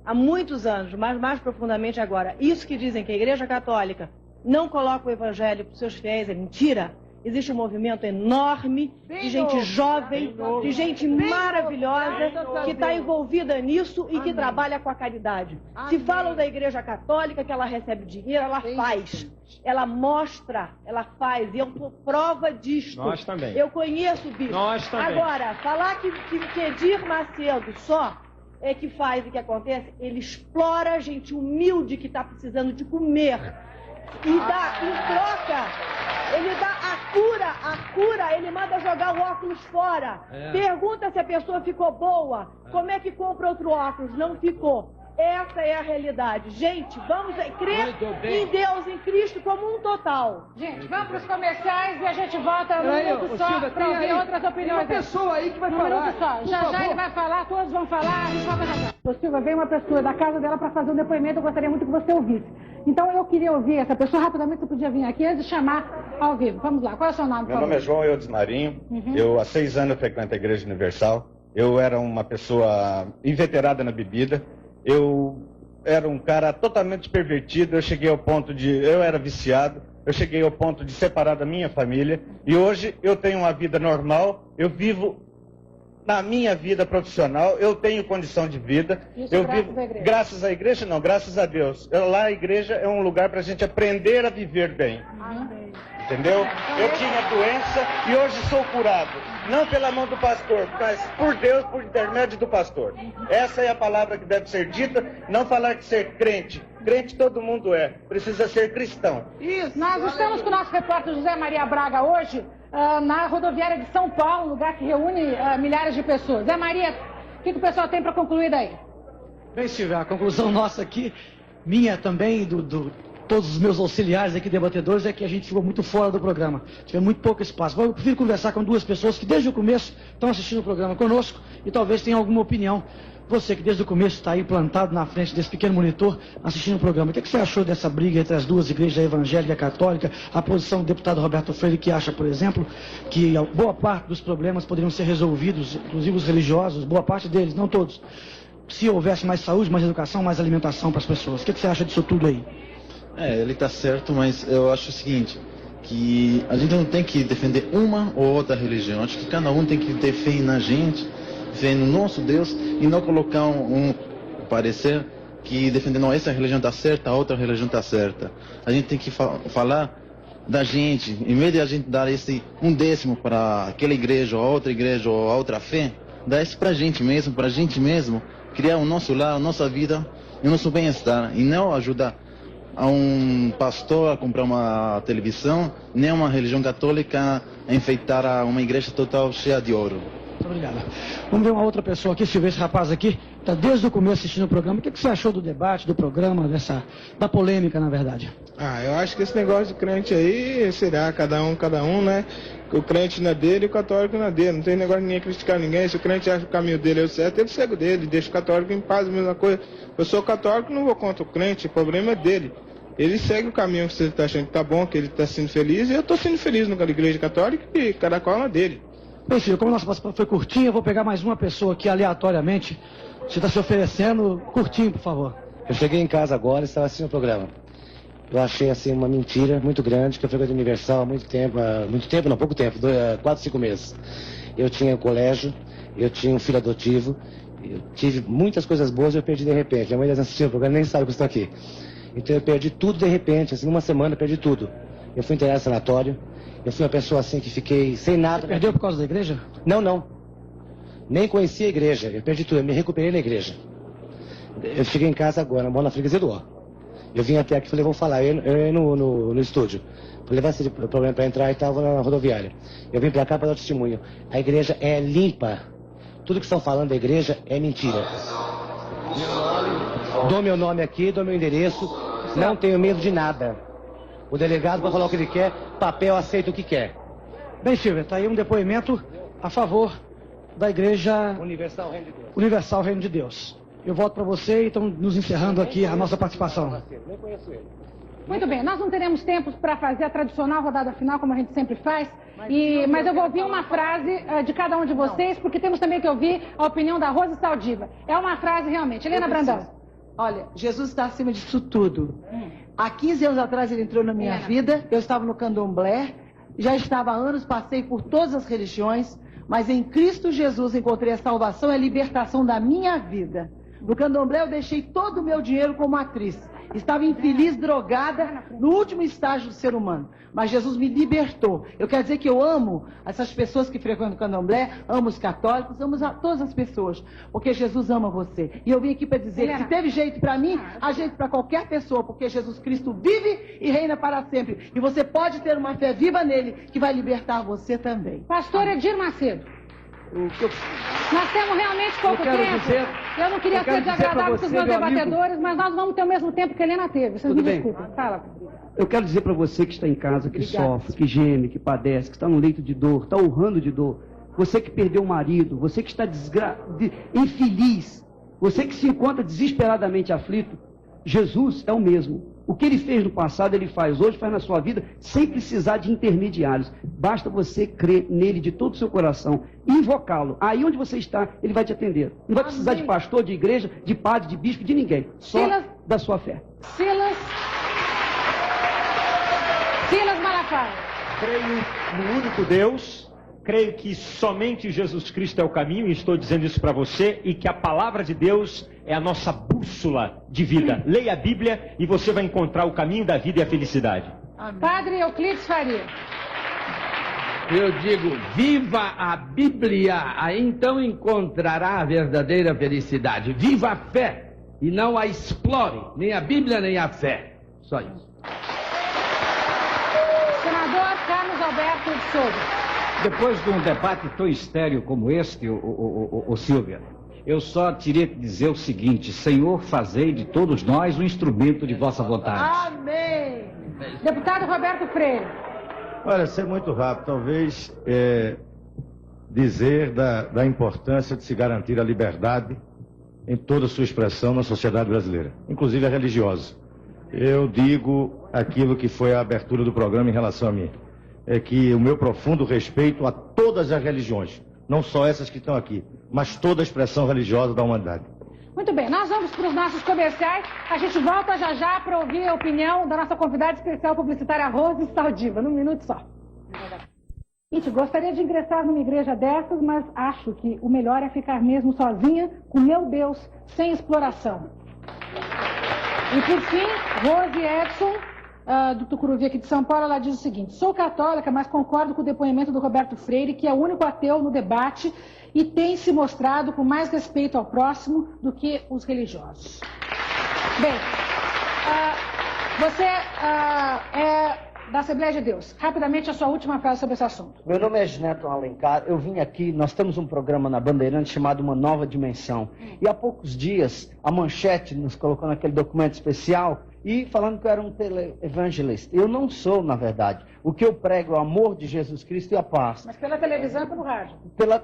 há muitos anos, mas mais profundamente agora. Isso que dizem que a Igreja Católica não coloca o evangelho para os seus fiéis é mentira. Existe um movimento enorme de gente jovem, de gente maravilhosa que está envolvida nisso e que trabalha com a caridade. Se falam da Igreja Católica que ela recebe dinheiro, ela faz. Ela mostra, ela faz. E eu sou prova disto. Nós também. Eu conheço o bicho. Nós também. Agora, falar que Edir Macedo só é que faz e que acontece, ele explora gente humilde que está precisando de comer. E dá, em troca, ele dá a cura, ele manda jogar o óculos fora. Pergunta se a pessoa ficou boa. Como é que compra outro óculos? Não ficou. Essa é a realidade. Gente, vamos crer em Deus, em Cristo, como um total. Gente, vamos para os comerciais e a gente volta num minuto só para ouvir outras opiniões. Tem uma pessoa aí que vai falar. Um minuto só. Já ele vai falar, todos vão falar, a gente volta já. Ô Silva, veio uma pessoa da casa dela para fazer um depoimento, eu gostaria muito que você ouvisse. Então eu queria ouvir essa pessoa, rapidamente você podia vir aqui antes de chamar ao vivo. Vamos lá, qual é o seu nome? Meu nome é João Eudes Marinho, eu há 6 anos frequento a Igreja Universal, eu era uma pessoa inveterada na bebida, eu era um cara totalmente pervertido, eu era viciado, eu cheguei ao ponto de separar da minha família, e hoje eu tenho uma vida normal, eu vivo na minha vida profissional, eu tenho condição de vida. Isso eu graças vivo à igreja. Graças à igreja, não, graças a Deus. Lá a igreja é um lugar para a gente aprender a viver bem. Amém. Entendeu? Eu tinha doença e hoje sou curado. Não pela mão do pastor, mas por Deus, por intermédio do pastor. Essa é a palavra que deve ser dita, não falar que ser crente. Crente todo mundo é, precisa ser cristão. Isso. Nós estamos com o nosso repórter José Maria Braga hoje na rodoviária de São Paulo, lugar que reúne milhares de pessoas. Zé Maria, o que o pessoal tem para concluir daí? Bem, Silvia, a conclusão nossa aqui, minha também, todos os meus auxiliares aqui, debatedores, é que a gente ficou muito fora do programa. Tivemos muito pouco espaço. Eu prefiro conversar com duas pessoas que desde o começo estão assistindo o programa conosco e talvez tenham alguma opinião. Você que desde o começo está aí plantado na frente desse pequeno monitor assistindo o programa. O que você achou dessa briga entre as duas igrejas, a evangélica e a católica? A posição do deputado Roberto Freire, que acha, por exemplo, que boa parte dos problemas poderiam ser resolvidos, inclusive os religiosos, boa parte deles, não todos, se houvesse mais saúde, mais educação, mais alimentação para as pessoas. O que você acha disso tudo aí? Ele está certo, mas eu acho o seguinte, que a gente não tem que defender uma ou outra religião. Acho que cada um tem que ter fé na gente, fé no nosso Deus, e não colocar um parecer que defender, não, essa religião está certa, a outra religião está certa. A gente tem que falar da gente, em vez de a gente dar esse 1/10 para aquela igreja, ou a outra fé, dar isso para a gente mesmo, criar o nosso lar, a nossa vida e o nosso bem-estar, e não ajudar a um pastor a comprar uma televisão, nem uma religião católica a enfeitar uma igreja total cheia de ouro. Muito obrigado. Vamos ver uma outra pessoa aqui, se esse rapaz aqui está desde o começo assistindo o programa. O que você achou do debate, do programa, da polêmica, na verdade? Eu acho que esse negócio de crente aí será cada um, né? O crente na dele e o católico na dele. Não tem negócio de ninguém criticar ninguém. Se o crente acha que o caminho dele é o certo, ele segue o dele. Deixa o católico em paz, a mesma coisa. Eu sou católico, não vou contra o crente, o problema é dele. Ele segue o caminho que você está achando que tá bom, que ele está sendo feliz, e eu estou sendo feliz na igreja católica e cada qual na dele. Bem, filho, como a nossa participação foi curtinha, eu vou pegar mais uma pessoa aqui aleatoriamente. Você está se oferecendo curtinho, por favor. Eu cheguei em casa agora e estava assistindo o programa. Eu achei assim uma mentira muito grande, que eu frequento Universal há pouco tempo, 4, 5 meses. Eu tinha colégio, eu tinha um filho adotivo, eu tive muitas coisas boas e eu perdi de repente. A mãe das assistindo o programa nem sabe que eu estou aqui. Então eu perdi tudo de repente, assim, numa semana eu perdi tudo. Eu fui internado no sanatório, eu fui uma pessoa assim que fiquei sem nada. Você perdeu por causa da igreja? Não. Nem conhecia a igreja, eu perdi tudo, eu me recuperei na igreja. Eu cheguei em casa agora, moro na freguesia do Ó. Eu vim até aqui e falei, vou falar, eu no estúdio. Falei, vai ser problema para entrar e estava na rodoviária. Eu vim para cá para dar testemunho. A igreja é limpa. Tudo que estão falando da igreja é mentira. Dou meu nome aqui, dou meu endereço, não tenho medo de nada. O delegado vai falar o que ele quer, papel aceita o que quer. Bem, Silvia, está aí um depoimento a favor da Igreja Universal Reino de Deus. Eu volto para você e estamos nos encerrando aqui a nossa participação. Muito bem, nós não teremos tempo para fazer a tradicional rodada final, como a gente sempre faz, mas eu vou ouvir uma frase de cada um de vocês, porque temos também que ouvir a opinião da Rosa Saldiva. É uma frase realmente. Helena Brandão. Olha, Jesus está acima disso tudo. Há 15 anos atrás ele entrou na minha vida, eu estava no candomblé, já estava há anos, passei por todas as religiões, mas em Cristo Jesus encontrei a salvação e a libertação da minha vida. No candomblé eu deixei todo o meu dinheiro como atriz. Estava infeliz, drogada, no último estágio do ser humano. Mas Jesus me libertou. Eu quero dizer que eu amo essas pessoas que frequentam o candomblé, amo os católicos, amo todas as pessoas. Porque Jesus ama você. E eu vim aqui para dizer que se teve jeito para mim, há jeito para qualquer pessoa. Porque Jesus Cristo vive e reina para sempre. E você pode ter uma fé viva nele, que vai libertar você também. Pastor Edir Macedo. Nós temos realmente pouco tempo. Eu não queria ser desagradável com os meus debatedores, mas nós vamos ter o mesmo tempo que a Helena teve. Vocês me desculpem. Fala. Eu quero dizer para você que está em casa, que sofre, que geme, que padece, que está no leito de dor, está urrando de dor. Você que perdeu o marido, você que está infeliz, você que se encontra desesperadamente aflito, Jesus é o mesmo. O que ele fez no passado, ele faz hoje, faz na sua vida, sem precisar de intermediários. Basta você crer nele de todo o seu coração e invocá-lo. Aí onde você está, ele vai te atender. Não vai precisar de pastor, de igreja, de padre, de bispo, de ninguém. Só da sua fé. Silas Malafaia. Creio no único Deus, creio que somente Jesus Cristo é o caminho, e estou dizendo isso para você, e que a palavra de Deus é a nossa bússola de vida. Leia a Bíblia e você vai encontrar o caminho da vida e a felicidade. Amém. Padre Euclides Faria. Eu digo, viva a Bíblia, aí então encontrará a verdadeira felicidade. Viva a fé e não a explore, nem a Bíblia nem a fé. Só isso. Senador Carlos Alberto de Souza. Depois de um debate tão estéril como este, Silvia, eu só teria que dizer o seguinte: Senhor, fazei de todos nós um instrumento de vossa vontade. Amém. Deputado Roberto Freire. Olha, ser muito rápido, talvez dizer da importância de se garantir a liberdade em toda a sua expressão na sociedade brasileira, inclusive a religiosa. Eu digo aquilo que foi a abertura do programa em relação a mim, é que o meu profundo respeito a todas as religiões, não só essas que estão aqui, mas toda a expressão religiosa da humanidade. Muito bem, nós vamos para os nossos comerciais. A gente volta já já para ouvir a opinião da nossa convidada especial publicitária Rose Saldiva, num minuto só. Gente, gostaria de ingressar numa igreja dessas, mas acho que o melhor é ficar mesmo sozinha com meu Deus, sem exploração. E por fim, Rose Edson, do Tucuruvi aqui de São Paulo, ela diz o seguinte: sou católica, mas concordo com o depoimento do Roberto Freire, que é o único ateu no debate e tem se mostrado com mais respeito ao próximo do que os religiosos. Bem, você é da Assembleia de Deus. Rapidamente, a sua última frase sobre esse assunto. Meu nome é Gineton Alencar, eu vim aqui, nós temos um programa na Bandeirantes chamado Uma Nova Dimensão. E há poucos dias, a Manchete nos colocou naquele documento especial e falando que eu era um televangelista. Eu não sou, na verdade. O que eu prego é o amor de Jesus Cristo e a paz. Mas pela televisão e pelo rádio.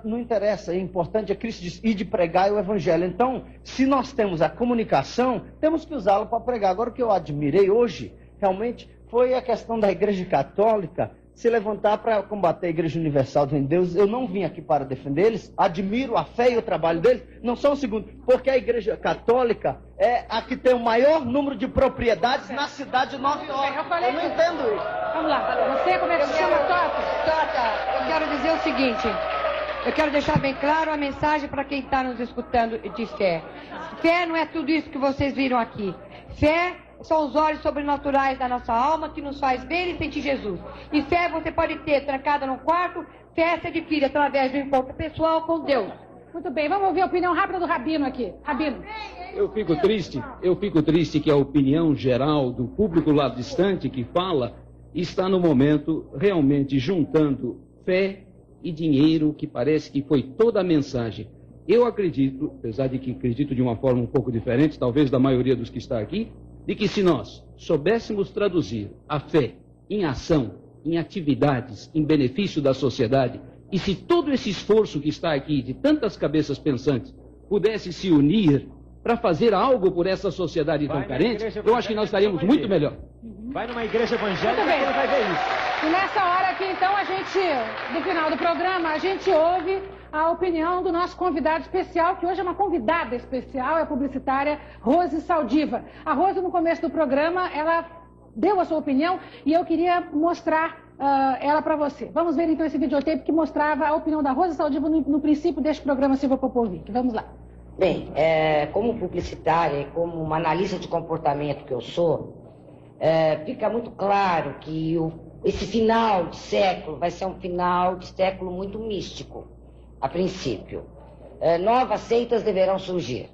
Não interessa, é importante, é Cristo diz, e de pregar o Evangelho. Então, se nós temos a comunicação, temos que usá-la para pregar. Agora, o que eu admirei hoje, realmente, foi a questão da Igreja Católica se levantar para combater a Igreja Universal de Deus. Eu não vim aqui para defender eles, admiro a fé e o trabalho deles, não só um segundo, porque a Igreja Católica é a que tem o maior número de propriedades na cidade de Nova York. Eu não entendo isso. Vamos lá, você como é que se chama, Tota, eu quero dizer o seguinte, eu quero deixar bem claro a mensagem para quem está nos escutando de fé. Fé não é tudo isso que vocês viram aqui. Fé são os olhos sobrenaturais da nossa alma que nos faz ver e sentir Jesus. E fé você pode ter trancada num quarto, fé se adquire através do encontro pessoal com Deus. Muito bem, vamos ouvir a opinião rápida do Rabino aqui. Rabino. Eu fico triste que a opinião geral do público lá distante que fala está no momento realmente juntando fé e dinheiro, que parece que foi toda a mensagem. Eu acredito, apesar de que acredito de uma forma um pouco diferente, talvez da maioria dos que está aqui, de que se nós soubéssemos traduzir a fé em ação, em atividades, em benefício da sociedade, e se todo esse esforço que está aqui, de tantas cabeças pensantes, pudesse se unir para fazer algo por essa sociedade tão carente, eu acho que nós estaríamos muito melhor. Vai numa igreja evangélica que você vai ver isso. E nessa hora aqui, então, no final do programa, a gente ouve a opinião do nosso convidado especial, que hoje é uma convidada especial, é a publicitária Rose Saldiva. A Rose, no começo do programa, ela deu a sua opinião e eu queria mostrar ela para você. Vamos ver então esse videotape que mostrava a opinião da Rose Saldiva no princípio deste programa Silva Popovic. Vamos lá. Bem, como publicitária e como uma analista de comportamento que eu sou, fica muito claro que esse final de século vai ser um final de século muito místico. A princípio. Novas seitas deverão surgir.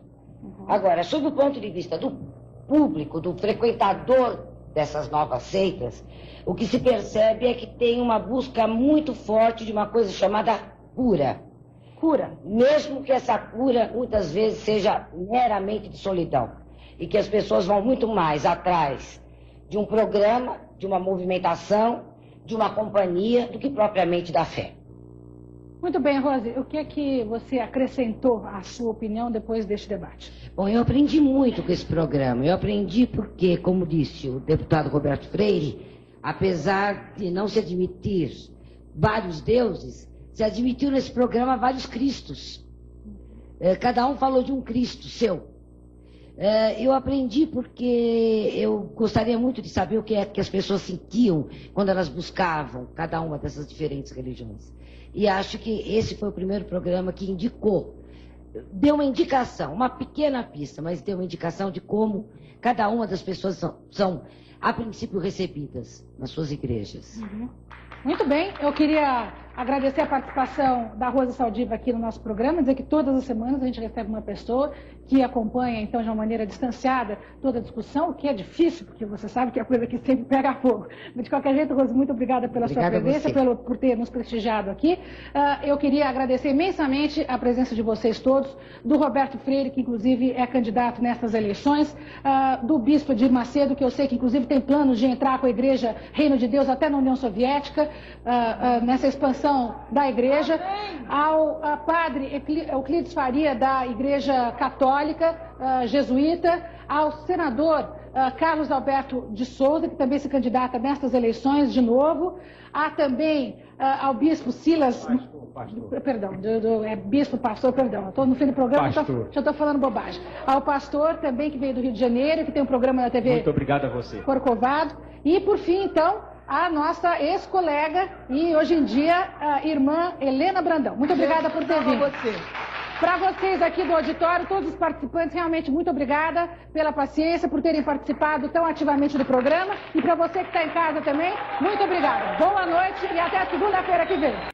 Agora, sob o ponto de vista do público, do frequentador dessas novas seitas, o que se percebe é que tem uma busca muito forte de uma coisa chamada cura. Cura. Mesmo que essa cura, muitas vezes, seja meramente de solidão. E que as pessoas vão muito mais atrás de um programa, de uma movimentação, de uma companhia, do que propriamente da fé. Muito bem, Rose, o que é que você acrescentou à sua opinião depois deste debate? Bom, eu aprendi muito com esse programa. Eu aprendi porque, como disse o deputado Roberto Freire, apesar de não se admitir vários deuses, se admitiu nesse programa vários cristos. Cada um falou de um Cristo seu. Eu aprendi porque eu gostaria muito de saber o que é que as pessoas sentiam quando elas buscavam cada uma dessas diferentes religiões. E acho que esse foi o primeiro programa que indicou, deu uma indicação, uma pequena pista, mas deu uma indicação de como cada uma das pessoas são a princípio, recebidas nas suas igrejas. Muito bem, eu queria agradecer a participação da Rose Saldiva aqui no nosso programa, dizer que todas as semanas a gente recebe uma pessoa que acompanha, então, de uma maneira distanciada, toda a discussão, o que é difícil, porque você sabe que é a coisa que sempre pega fogo. Mas, de qualquer jeito, Rose, muito obrigada pela sua presença, por ter nos prestigiado aqui. Eu queria agradecer imensamente a presença de vocês todos, do Roberto Freire, que, inclusive, é candidato nessas eleições, do Bispo Edir Macedo, que eu sei que, inclusive, tem planos de entrar com a Igreja Reino de Deus até na União Soviética, nessa expansão da igreja, ao padre Euclides Faria, da Igreja Católica Jesuíta, ao senador Carlos Alberto de Souza, que também se candidata nestas eleições de novo. Há também ao bispo Silas... Perdão, bispo, pastor, perdão. Estou no fim do programa, já estou falando bobagem. Ao pastor também, que veio do Rio de Janeiro, que tem um programa na TV... Muito obrigado a você. Corcovado. E, por fim, então, a nossa ex-colega e, hoje em dia, a irmã Helena Brandão. Muito obrigada por ter vindo. Para vocês aqui do auditório, todos os participantes, realmente muito obrigada pela paciência, por terem participado tão ativamente do programa. E para você que está em casa também, muito obrigada. Boa noite e até segunda-feira que vem.